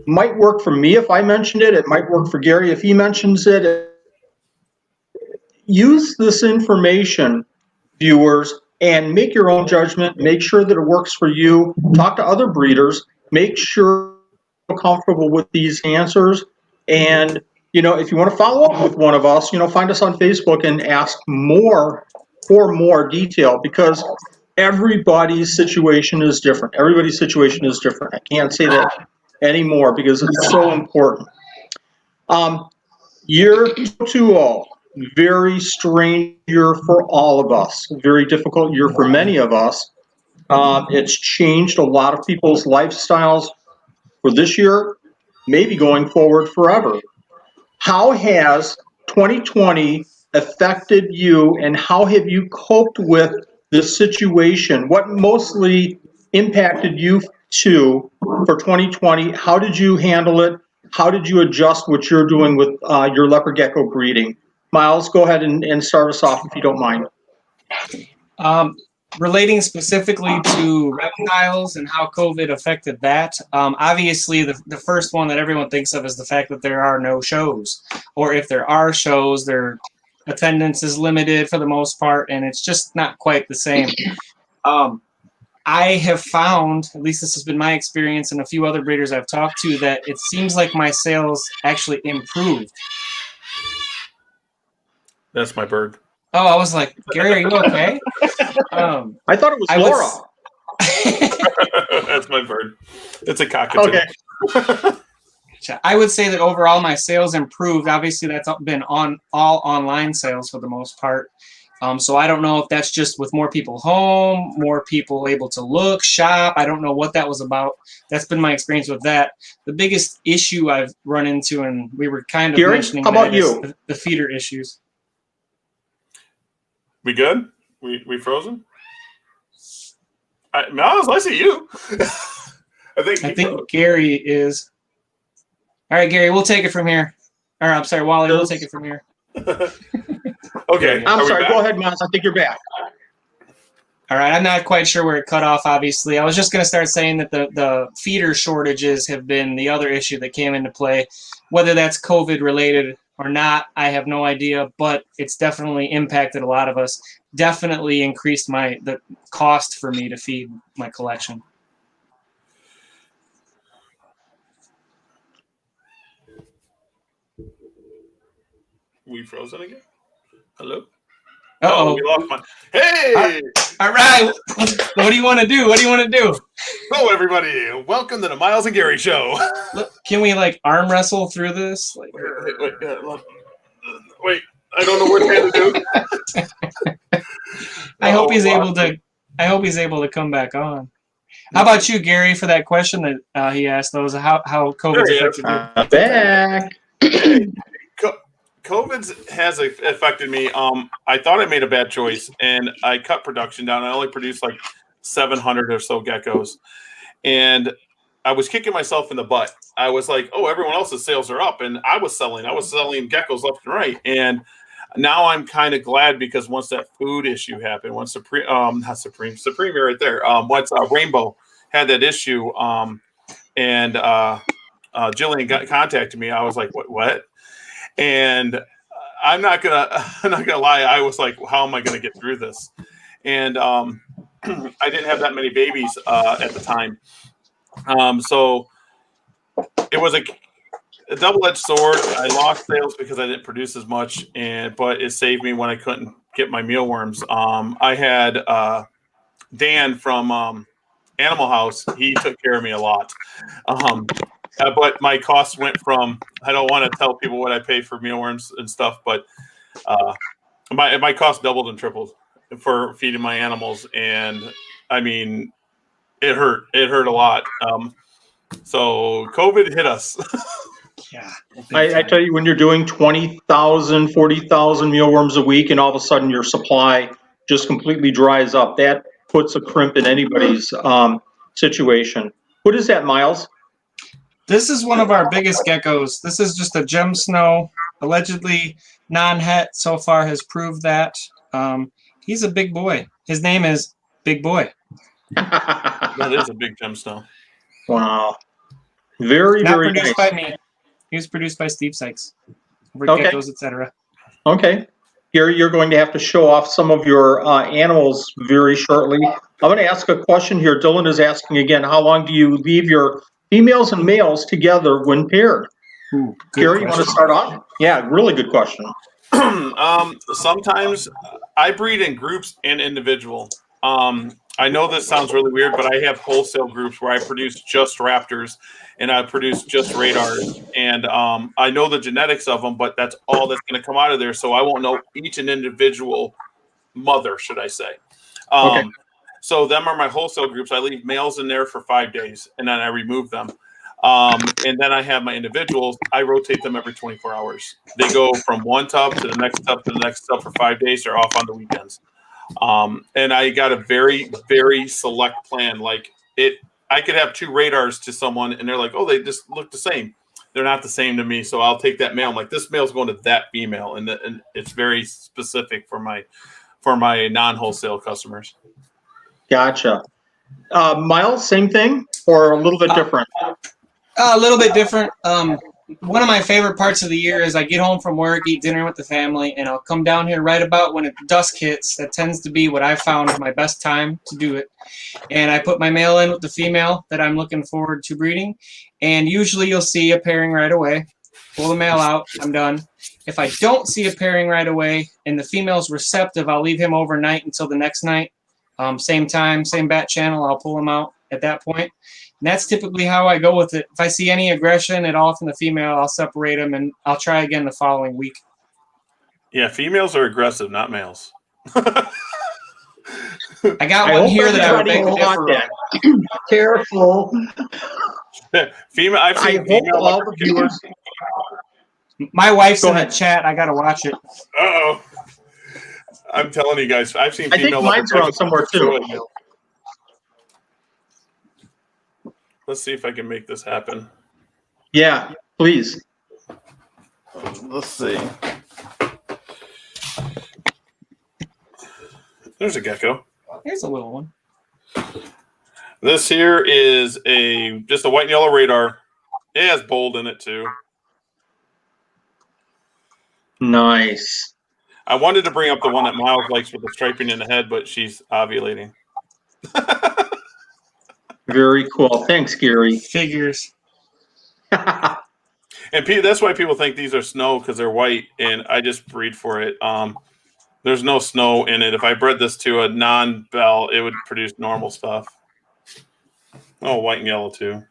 might work for me if I mentioned it. It might work for Gary if he mentions it. Use this information, viewers, and make your own judgment. Make sure that it works for you. Talk to other breeders. Make sure you're comfortable with these answers. And, if you want to follow up with one of us, find us on Facebook and ask for more detail, because everybody's situation is different. Everybody's situation is different. I can't say that anymore because it's so important. Year 20, very strange year for all of us. Very difficult year for many of us. It's changed a lot of people's lifestyles for this year, maybe going forward forever. How has 2020 affected you, and how have you coped with this situation? What mostly impacted you for 2020? How did you handle it? How did you adjust what you're doing with your leopard gecko breeding? Miles, go ahead and start us off if you don't mind. Relating specifically to reptiles and how COVID affected that, obviously the first one that everyone thinks of is the fact that there are no shows, or if there are shows, their attendance is limited for the most part, and it's just not quite the same. I have found, at least this has been my experience and a few other breeders I've talked to, that it seems like my sales actually improved. That's my bird. Oh, I was like, Gary, are you okay? I thought it was Laura. That's my bird. It's a cockatoo. Okay. I would say that overall my sales improved. Obviously, that's been all online sales for the most part. So I don't know if that's just with more people home, more people able to look, shop. I don't know what that was about. That's been my experience with that. The biggest issue I've run into, and we were kind of Gary, mentioning how about that, is you? the feeder issues. We good? We frozen? Miles, I see you. I think Gary is. All right, Gary, we'll take it from here. Or I'm sorry, Wally, we'll take it from here. Okay. I'm sorry. Go ahead, Miles. I think you're back. All right, I'm not quite sure where it cut off, obviously. I was just going to start saying that the feeder shortages have been the other issue that came into play. Whether that's COVID-related or not, I have no idea, but it's definitely impacted a lot of us. Definitely increased the cost for me to feed my collection. We frozen again? Hello? Uh-oh. We lost my... Hey! All right. What do you want to do? What do you want to do? Hello, everybody. Welcome to the Miles and Gary Show. Look, can we arm wrestle through this? Wait. I don't know what to do. I hope he's able to come back on. How about you, Gary, for that question that he asked? Those how COVID's affected you? Back. COVID has affected me. I thought I made a bad choice, and I cut production down. I only produced 700 or so geckos, and I was kicking myself in the butt. I was like, "Oh, everyone else's sales are up," and I was selling geckos left and right. And now I'm kind of glad, because once that food issue happened, once Supreme right there. Once Rainbow had that issue, and Jillian contacted me, I was like, "What?" And I'm not gonna lie. I was like, how am I gonna get through this? And I didn't have that many babies at the time. So it was a double-edged sword. I lost sales because I didn't produce as much, but it saved me when I couldn't get my mealworms. I had Dan from Animal House. He took care of me a lot. But my costs went from, I don't want to tell people what I pay for mealworms and stuff, but my cost doubled and tripled for feeding my animals. And I mean, it hurt. It hurt a lot. So COVID hit us. Yeah. I tell you, when you're doing 20,000, 40,000 mealworms a week and all of a sudden your supply just completely dries up, that puts a crimp in anybody's situation. What is that, Miles? This is one of our biggest geckos. This is just a gem snow, allegedly non-het. So far has proved that. He's a big boy. His name is Big Boy. That is a big gemstone. Wow. Very, Not very produced nice. by me. He was produced by Steve Sykes. Over Okay. Geckos, etc. Okay. Here you're going to have to show off some of your animals very shortly. I'm going to ask a question here. Dylan is asking again, how long do you leave your females and males together when paired? Ooh, Gary, you want to start off? Yeah, really good question. Sometimes I breed in groups and individual. I know this sounds really weird, but I have wholesale groups where I produce just raptors and I produce just radars. And I know the genetics of them, but that's all that's going to come out of there. So I won't know each and individual mother, should I say. Okay. So them are my wholesale groups. I leave males in there for 5 days and then I remove them. And then I have my individuals. I rotate them every 24 hours. They go from one tub to the next tub to the next tub for 5 days. They're off on the weekends. And I got a very, very select plan. Like I could have 2 radars to someone and they're like, oh, they just look the same. They're not the same to me. So I'll take that male. I'm like, this male's going to that female. And it's very specific for my non-wholesale customers. Gotcha. Miles, same thing or a little bit different? A little bit different. One of my favorite parts of the year is I get home from work, eat dinner with the family, and I'll come down here right about when dusk hits. That tends to be what I found my best time to do it. And I put my male in with the female that I'm looking forward to breeding. And usually you'll see a pairing right away. Pull the male out, I'm done. If I don't see a pairing right away and the female's receptive, I'll leave him overnight until the next night. Same time, same bat channel, I'll pull him out at that point. And that's typically how I go with it. If I see any aggression at all from the female, I'll separate them and I'll try again the following week. Yeah, females are aggressive, not males. I got one here that I would make a difference. Careful. Female. I've I seen hope female all the viewers. My wife's Go in the ahead. chat. I got to watch it. Uh-oh. I'm telling you guys, I've seen I think female. mine's around somewhere too. Let's see if I can make this happen. Yeah, please. Let's see. There's a gecko. Here's a little one. This here is just a white and yellow radar. It has bold in it too. Nice. I wanted to bring up the one that Miles likes with the striping in the head, but she's ovulating. Very cool. Thanks, Gary. Figures. And that's why people think these are snow because they're white, and I just breed for it. There's no snow in it. If I bred this to a non-bell, it would produce normal stuff. Oh, white and yellow too.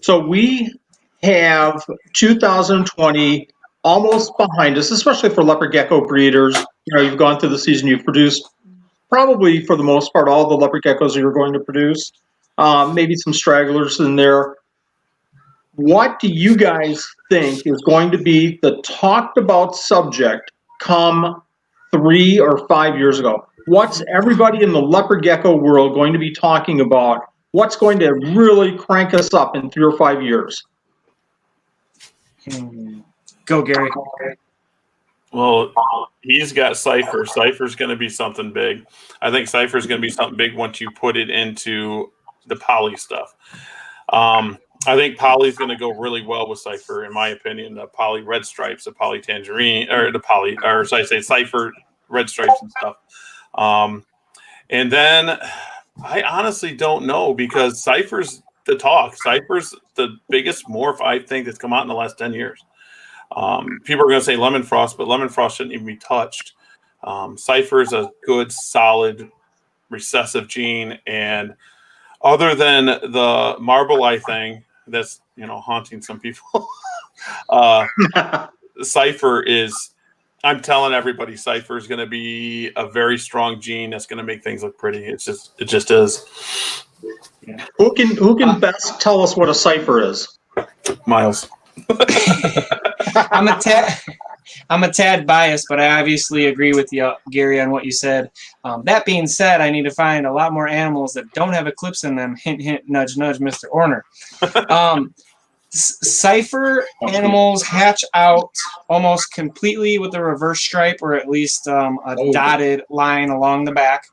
So we have 2020 almost behind us, especially for leopard gecko breeders. You know, you've gone through the season, you've produced probably for the most part all the leopard geckos you're going to produce. Maybe some stragglers in there. What do you guys think is going to be the talked about subject come 3 or 5 years ago? What's everybody in the leopard gecko world going to be talking about? What's going to really crank us up in 3 or 5 years? Go, Gary. Well, he's got Cypher. Cypher's going to be something big. I think Cypher's going to be something big once you put it into the poly stuff. I think poly's going to go really well with Cypher, in my opinion. The poly red stripes, the poly tangerine, or the poly, or should I say Cypher red stripes and stuff. And then I honestly don't know because Cypher's the talk. Cypher's the biggest morph I think that's come out in the last 10 years. People are going to say Lemon Frost, but Lemon Frost shouldn't even be touched. Cypher's a good, solid, recessive gene, and other than the Marble Eye thing that's haunting some people, Cypher is. I'm telling everybody, Cypher is going to be a very strong gene that's going to make things look pretty. It just is. Yeah. Who can best tell us what a Cypher is? Miles. I'm a tad biased, but I obviously agree with you, Gary, on what you said. That being said, I need to find a lot more animals that don't have eclipse in them. Hint, hint, nudge, nudge, Mr. Orner. Cypher animals hatch out almost completely with a reverse stripe, or at least a dotted line along the back,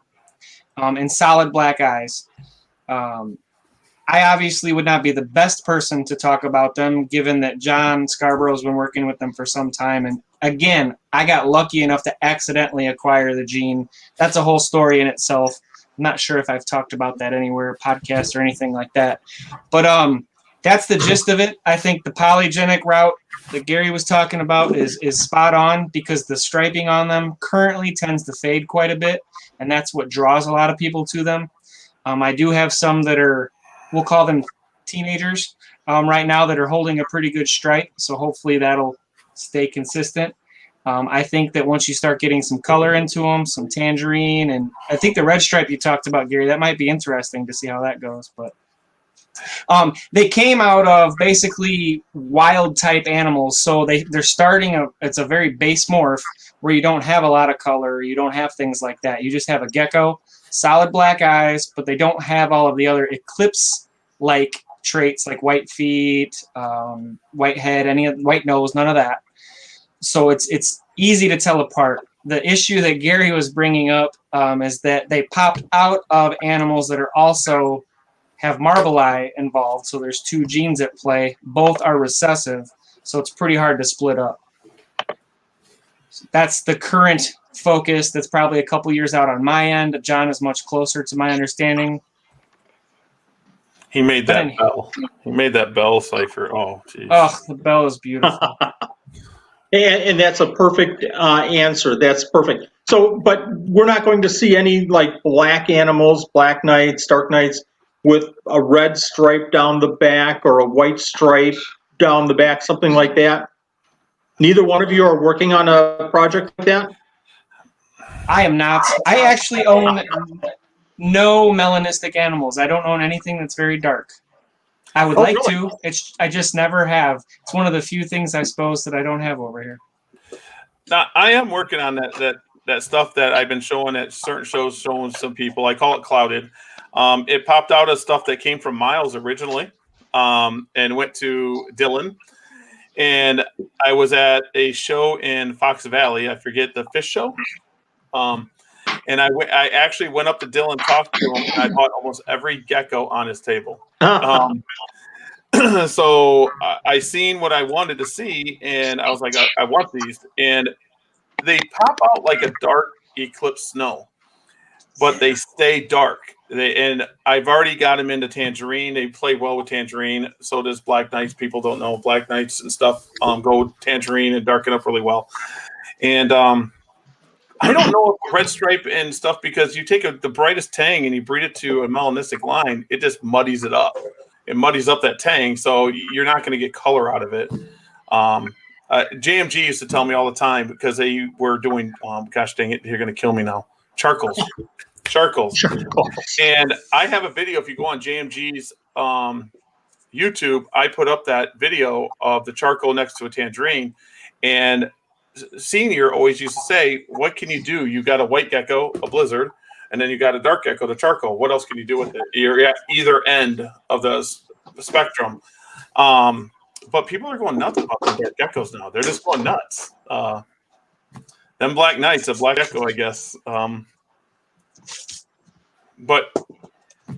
and solid black eyes. I obviously would not be the best person to talk about them, given that John Scarborough's been working with them for some time. And again, I got lucky enough to accidentally acquire the gene. That's a whole story in itself. I'm not sure if I've talked about that anywhere, podcast or anything like that. But that's the gist of it. I think the polygenic route that Gary was talking about is spot on, because the striping on them currently tends to fade quite a bit, and that's what draws a lot of people to them. I do have some that are, we'll call them teenagers right now, that are holding a pretty good stripe, so hopefully that'll stay consistent. I think that once you start getting some color into them, some tangerine, and I think the red stripe you talked about, Gary, that might be interesting to see how that goes. But they came out of basically wild type animals, so they're starting it's a very base morph where you don't have a lot of color, you don't have things like that. You just have a gecko, solid black eyes, but they don't have all of the other eclipse-like traits like white feet, white head, white nose, none of that. So it's easy to tell apart. The issue that Gary was bringing up is that they popped out of animals that are also have Marble Eye involved, so there's two genes at play. Both are recessive, so it's pretty hard to split up. So that's the current focus. That's probably a couple years out on my end. John is much closer to my understanding. He made that bell. He made that bell Cypher. Oh, geez. Oh, the bell is beautiful. And that's a perfect answer. That's perfect. So, but we're not going to see any like black animals, black knights, dark knights, with a red stripe down the back or a white stripe down the back, something like that? Neither one of you are working on a project like that? I am not. I actually own no melanistic animals. I don't own anything that's very dark. I would like really? to. I just never have. It's one of the few things, I suppose, that I don't have over here. Now, I am working on that stuff that I've been showing at certain shows, showing some people. I call it clouded. It popped out as stuff that came from Miles originally, and went to Dylan. And I was at a show in Fox Valley. I forget the fish show. And I actually went up to Dylan, talked to him, and I bought almost every gecko on his table. So I seen what I wanted to see, and I was like, I want these. And they pop out like a dark eclipse snow, but they stay dark. And I've already got them into tangerine. They play well with tangerine. So does black knights. People don't know black knights and stuff go tangerine and darken up really well. And I don't know if red stripe and stuff, because you take the brightest tang and you breed it to a melanistic line, it just muddies it up. It muddies up that tang, so you're not going to get color out of it. JMG used to tell me all the time, because they were doing, gosh dang it, you're going to kill me now, charcoals. And I have a video. If you go on JMG's YouTube, I put up that video of the charcoal next to a tangerine. And Senior always used to say, what can you do? You got a white gecko, a blizzard, and then you got a dark gecko, the charcoal. What else can you do with it? You're at either end of the spectrum. But people are going nuts about the dark geckos now. They're just going nuts. Them black knights, a black gecko, I guess. But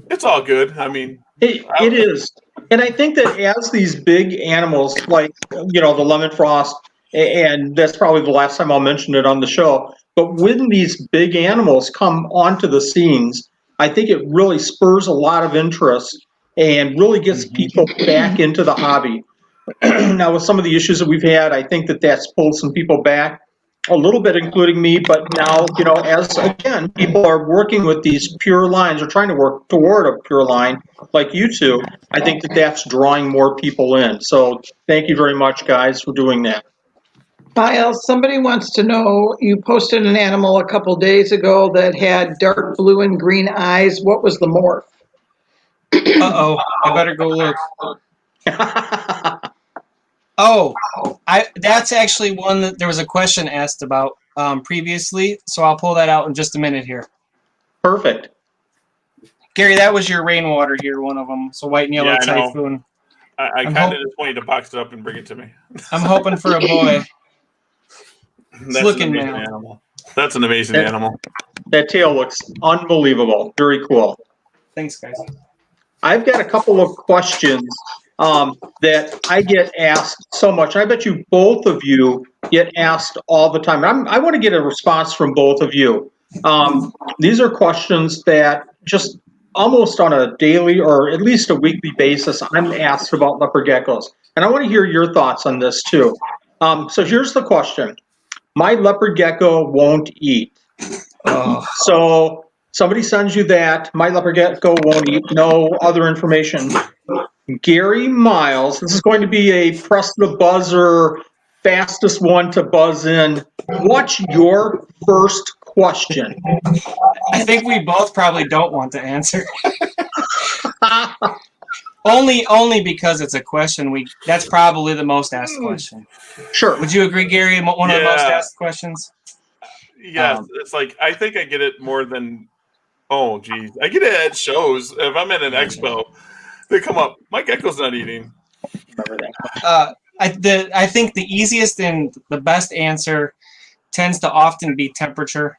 it's all good. I mean, it is. And I think that as these big animals, like, the lemon frost, and that's probably the last time I'll mention it on the show, but when these big animals come onto the scenes, I think it really spurs a lot of interest and really gets people back into the hobby. Now, with some of the issues that we've had, I think that that's pulled some people back a little bit, including me. But now, as again, people are working with these pure lines or trying to work toward a pure line like you two, I think that that's drawing more people in. So thank you very much, guys, for doing that. Miles, somebody wants to know, you posted an animal a couple days ago that had dark blue and green eyes. What was the morph? Uh-oh, I better go look. Oh, that's actually one that there was a question asked about previously, so I'll pull that out in just a minute here. Perfect. Gary, that was your rainwater here, one of them. So white and yellow typhoon. I kind of just want you to box it up and bring it to me. I'm hoping for a boy. That's looking an amazing animal. That's an amazing animal. That tail looks unbelievable. Very cool. Thanks, guys. I've got a couple of questions that I get asked so much. I bet you both of you get asked all the time. I want to get a response from both of you. These are questions that just almost on a daily or at least a weekly basis, I'm asked about leopard geckos. And I want to hear your thoughts on this too. So here's the question. My leopard gecko won't eat. So somebody sends you that. My leopard gecko won't eat. No other information. Gary Miles, this is going to be a press the buzzer, fastest one to buzz in. What's your first question? I think we both probably don't want to answer. Only because it's a question. That's probably the most asked question. Sure. Would you agree, Gary? One of the most asked questions. Yes, it's like I think I get it more than. Oh, geez, I get it at shows. If I'm at an expo, they come up. My gecko's not eating. I think the easiest and the best answer tends to often be temperature.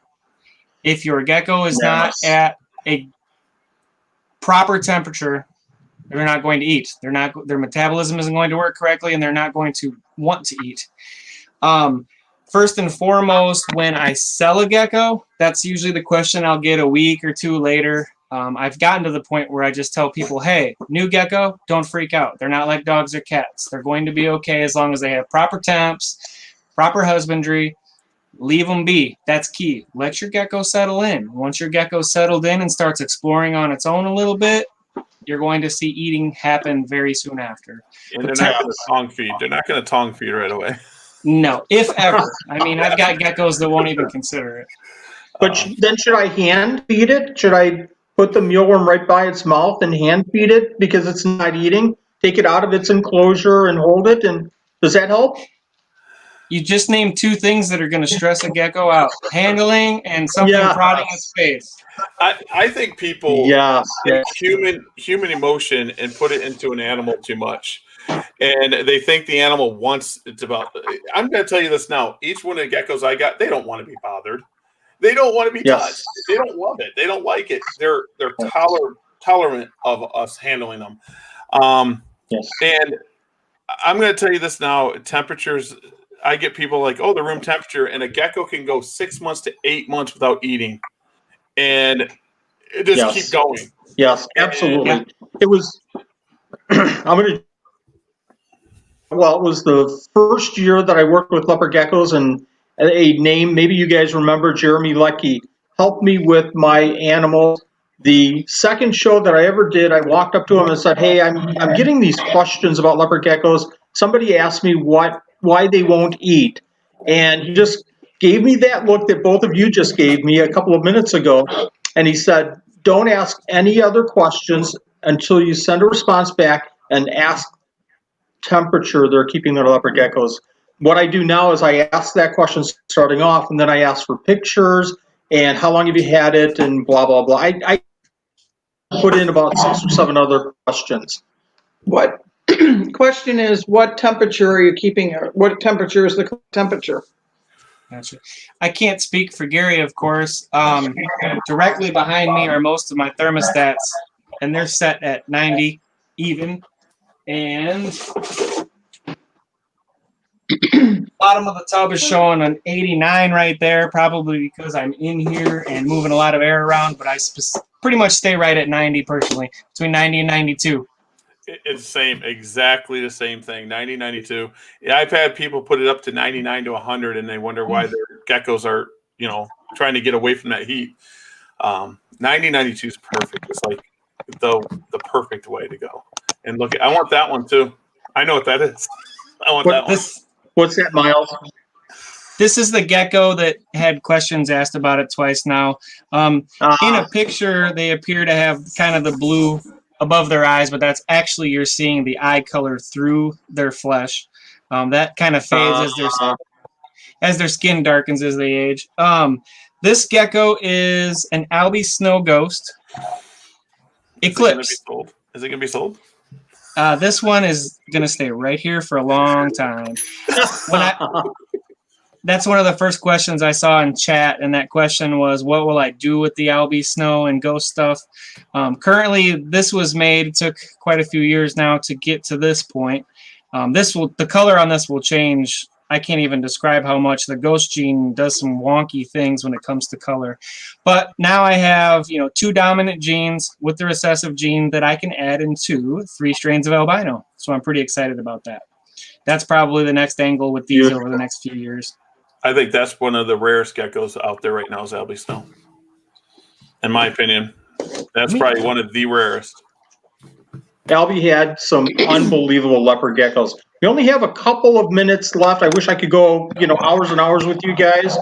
If your gecko is not at a proper temperature, they're not going to eat. Their metabolism isn't going to work correctly, and they're not going to want to eat. First and foremost, when I sell a gecko, that's usually the question I'll get a week or two later. I've gotten to the point where I just tell people, hey, new gecko, don't freak out. They're not like dogs or cats. They're going to be okay as long as they have proper temps, proper husbandry. Leave them be. That's key. Let your gecko settle in. Once your gecko's settled in and starts exploring on its own a little bit, you're going to see eating happen very soon after. And they're not going to tongue feed. They're not going to tongue feed right away. No, if ever. I mean, I've got geckos that won't even consider it. But then should I hand feed it? Should I put the mealworm right by its mouth and hand feed it because it's not eating? Take it out of its enclosure and hold it? And does that help? You just named two things that are going to stress a gecko out. Handling and something prodding its face. I think people take human emotion and put it into an animal too much. And they think the animal wants it's about. I'm going to tell you this now. Each one of the geckos I got, they don't want to be bothered. They don't want to be touched. They don't love it. They don't like it. They're tolerant of us handling them. And I'm going to tell you this now. Temperatures. I get people like, oh, the room temperature, and a gecko can go 6 months to 8 months without eating, and it just keep going. Yes, absolutely. It was. It was the first year that I worked with leopard geckos, and a name, maybe you guys remember, Jeremy Leckie, helped me with my animals. The second show that I ever did, I walked up to him and said, hey, I'm getting these questions about leopard geckos. Somebody asked me why they won't eat. And he just gave me that look that both of you just gave me a couple of minutes ago. And he said, don't ask any other questions until you send a response back and ask temperature they're keeping their leopard geckos. What I do now is I ask that question starting off, and then I ask for pictures and how long have you had it and blah, blah, blah. I put in about 6 or 7 other questions. What question is, what temperature are you keeping? What temperature is the temperature? Gotcha. I can't speak for Gary, of course. Directly behind me are most of my thermostats, and they're set at 90 even. And bottom of the tub is showing an 89 right there, probably because I'm in here and moving a lot of air around. But pretty much stay right at 90 personally, between 90 and 92. It's exactly the same thing. 90, 92. Yeah, I've had people put it up to 99 to 100, and they wonder why their geckos are, trying to get away from that heat. 90, 92 is perfect. It's like the perfect way to go. And look, I want that one too. I know what that is. I want that one. What's that, Miles? This is the gecko that had questions asked about it twice now. In a picture, they appear to have kind of the blue above their eyes, but that's actually you're seeing the eye color through their flesh. That kind of fades as their skin darkens as they age. This gecko is an Albie Snow Ghost Eclipse. Is it going to be sold? This one is going to stay right here for a long time. That's one of the first questions I saw in chat, and that question was, what will I do with the Albie Snow and Ghost stuff? Currently, this was made. It took quite a few years now to get to this point. The color on this will change. I can't even describe how much. The Ghost gene does some wonky things when it comes to color. But now I have, 2 dominant genes with the recessive gene that I can add into 3 strains of albino. So I'm pretty excited about that. That's probably the next angle with these over the next few years. I think that's one of the rarest geckos out there right now is Albie Snow. In my opinion, that's probably one of the rarest. Albie had some unbelievable leopard geckos. We only have a couple of minutes left. I wish I could go, hours and hours with you guys.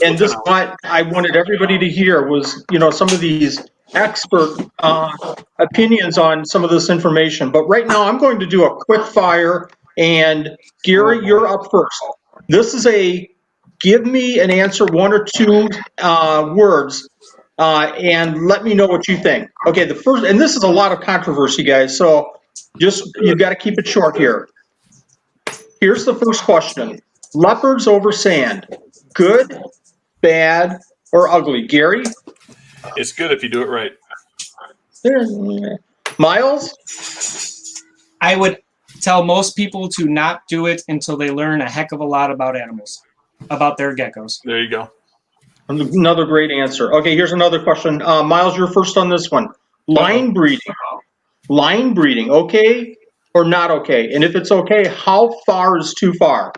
And this what I wanted everybody to hear was, some of these expert opinions on some of this information. But right now I'm going to do a quick fire. And Gary, you're up first. This is give me an answer, 1 or 2 words, and let me know what you think. Okay, the first, and this is a lot of controversy, guys, so you've got to keep it short here. Here's the first question. Leopards over sand, good, bad, or ugly? Gary? It's good if you do it right. Miles? I would tell most people to not do it until they learn a heck of a lot about animals, about their geckos. There you go. Another great answer. Okay, here's another question. Miles, you're first on this one. Line breeding. Line breeding, okay or not okay? And if it's okay, how far is too far?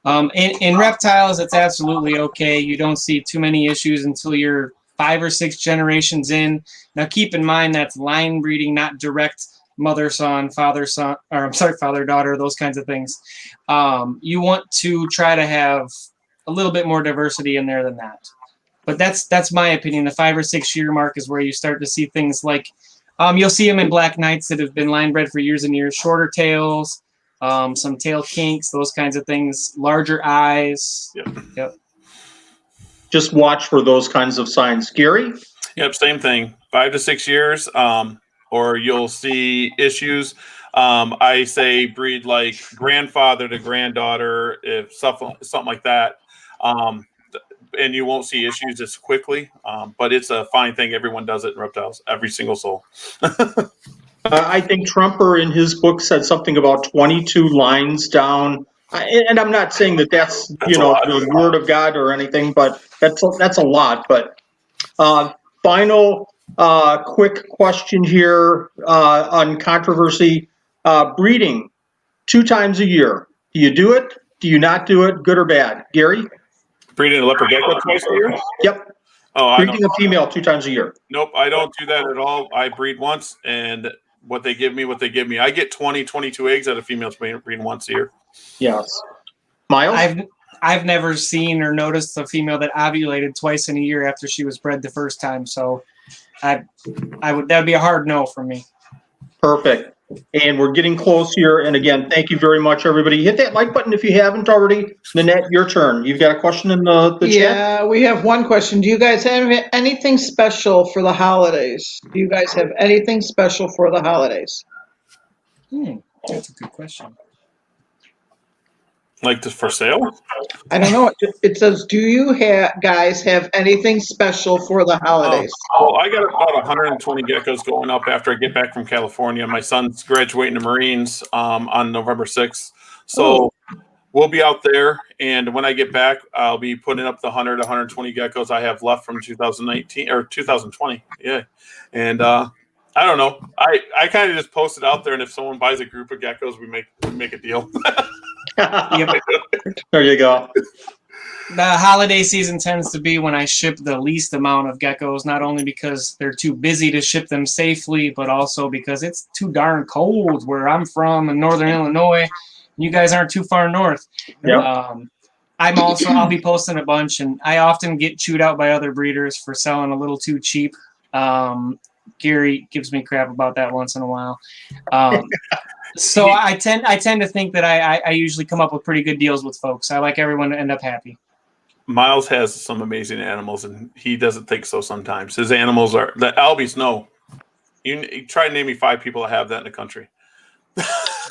In reptiles, it's absolutely okay. You don't see too many issues until you're 5 or 6 generations in. Now, keep in mind that's line breeding, not direct mother-son, father-son, or I'm sorry, father-daughter, those kinds of things. You want to try to have a little bit more diversity in there than that. But that's my opinion. The 5 or 6 year mark is where you start to see things like, you'll see them in black knights that have been line bred for years and years, shorter tails, some tail kinks, those kinds of things, larger eyes. Yep. Just watch for those kinds of signs. Gary? Yep, same thing. 5 to 6 years, or you'll see issues. I say breed like grandfather to granddaughter, if something like that. And you won't see issues as quickly, but it's a fine thing. Everyone does it in reptiles, every single soul. I think Trumper in his book said something about 22 lines down. And I'm not saying that's the word of God or anything, but that's a lot. But final quick question here on controversy. Breeding 2 times a year. Do you do it? Do you not do it? Good or bad? Gary? Breeding a leopard gecko twice a year? Yep. Breeding a female 2 times a year. Nope, I don't do that at all. I breed once, and what they give me. I get 20, 22 eggs out of females breeding once a year. Yes. Miles? I've never seen or noticed a female that ovulated twice in a year after she was bred the first time. So that'd be a hard no from me. Perfect. And we're getting close here. And again, thank you very much, everybody. Hit that like button if you haven't already. Nanette, your turn. You've got a question in the chat? Yeah, we have one question. Do you guys have anything special for the holidays? Do you guys have anything special for the holidays? That's a good question. Like this for sale? I don't know. It says, do you guys have anything special for the holidays? Oh, I got about 120 geckos going up after I get back from California. My son's graduating the Marines on November 6th. So we'll be out there, and when I get back, I'll be putting up the 100 to 120 geckos I have left from 2019 or 2020. Yeah, and I don't know. I kind of just post it out there, and if someone buys a group of geckos, we make a deal. Yep. There you go. The holiday season tends to be when I ship the least amount of geckos, not only because they're too busy to ship them safely, but also because it's too darn cold where I'm from in northern Illinois. You guys aren't too far north. Yep. I'll be posting a bunch, and I often get chewed out by other breeders for selling a little too cheap. Gary gives me crap about that once in a while. So I tend to think that I usually come up with pretty good deals with folks. I like everyone to end up happy. Miles has some amazing animals, and he doesn't think so sometimes. His animals are the Albies. No, you try to name me 5 people that have that in the country.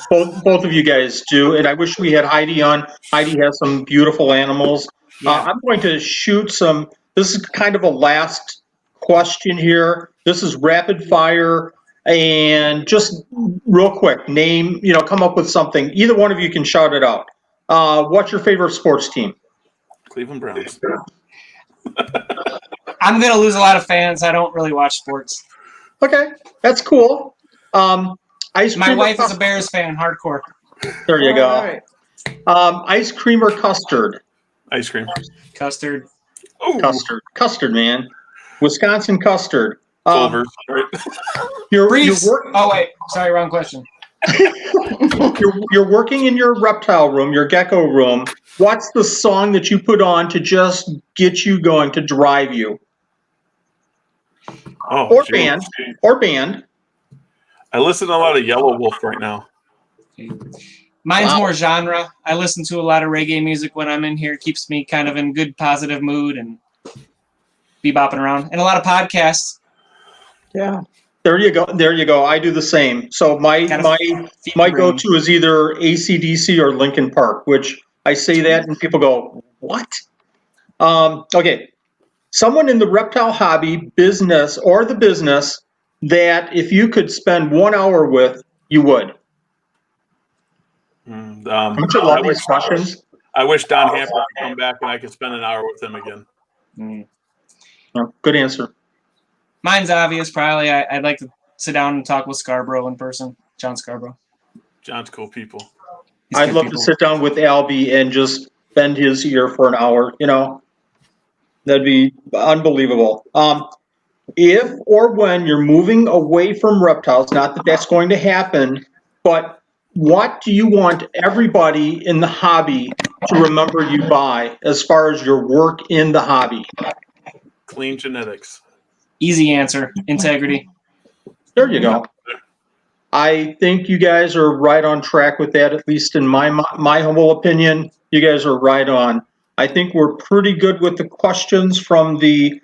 Both of you guys do, and I wish we had Heidi on. Heidi has some beautiful animals. Yeah. I'm going to shoot some. This is kind of a last question here. This is rapid fire, and just real quick, name. Come up with something. Either one of you can shout it out. What's your favorite sports team? Cleveland Browns. I'm going to lose a lot of fans. I don't really watch sports. Okay, that's cool. Ice cream. My wife is a Bears fan, hardcore. There you go. All right. Ice cream or custard? Ice cream. Custard. Ooh. Custard, man. Wisconsin custard. Culver's, right? Briefs. Oh, wait. Sorry, wrong question. You're working in your reptile room, your gecko room. What's the song that you put on to just get you going, to drive you? Oh, Or geez. band. I listen to a lot of Yellow Wolf right now. Mine's Wow. more genre. I listen to a lot of reggae music when I'm in here. It keeps me kind of in good, positive mood and be bopping around. And a lot of podcasts. Yeah. There you go. I do the same. So my Gotta feed my the brain. go-to is either AC/DC or Linkin Park, which I say that and people go, what? Okay. Someone in the reptile hobby, business, or the business that if you could spend 1 hour with, you would. Don't you love these questions? I wish Don Hamper could come back and I could spend an hour with him again. No, good answer. Mine's obvious. Probably I'd like to sit down and talk with Scarborough in person. John Scarborough. John's cool people. He's I'd good love people. to sit down with Albie and just bend his ear for an hour, That'd be unbelievable. If or when you're moving away from reptiles, not that that's going to happen, but what do you want everybody in the hobby to remember you by as far as your work in the hobby? Clean genetics. Easy answer. Integrity. There you go. I think you guys are right on track with that, at least in my humble opinion. You guys are right on. I think we're pretty good with the questions from the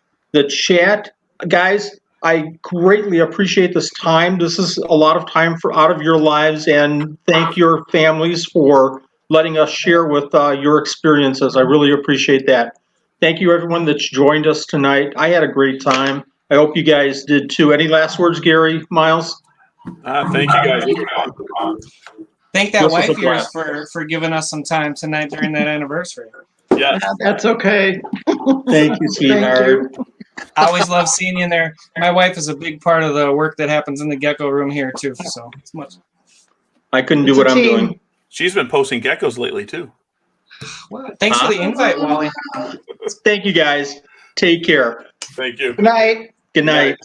chat. Guys, I greatly appreciate this time. This is a lot of time out of your lives, and thank your families for letting us share with your experiences. I really appreciate that. Thank you, everyone that's joined us tonight. I had a great time. I hope you guys did too. Any last words, Gary, Miles? Thank you guys. Thank that This was wife a of yours blast. for giving us some time tonight during that anniversary. Yeah. That's okay. Thank you, sweetheart. I always love seeing you in there. My wife is a big part of the work that happens in the gecko room here too. So it's much. I couldn't do It's what a I'm team. doing. She's been posting geckos lately too. Well, thanks for the invite, Wally. Thank you, guys. Take care. Thank you. Good night. Good night.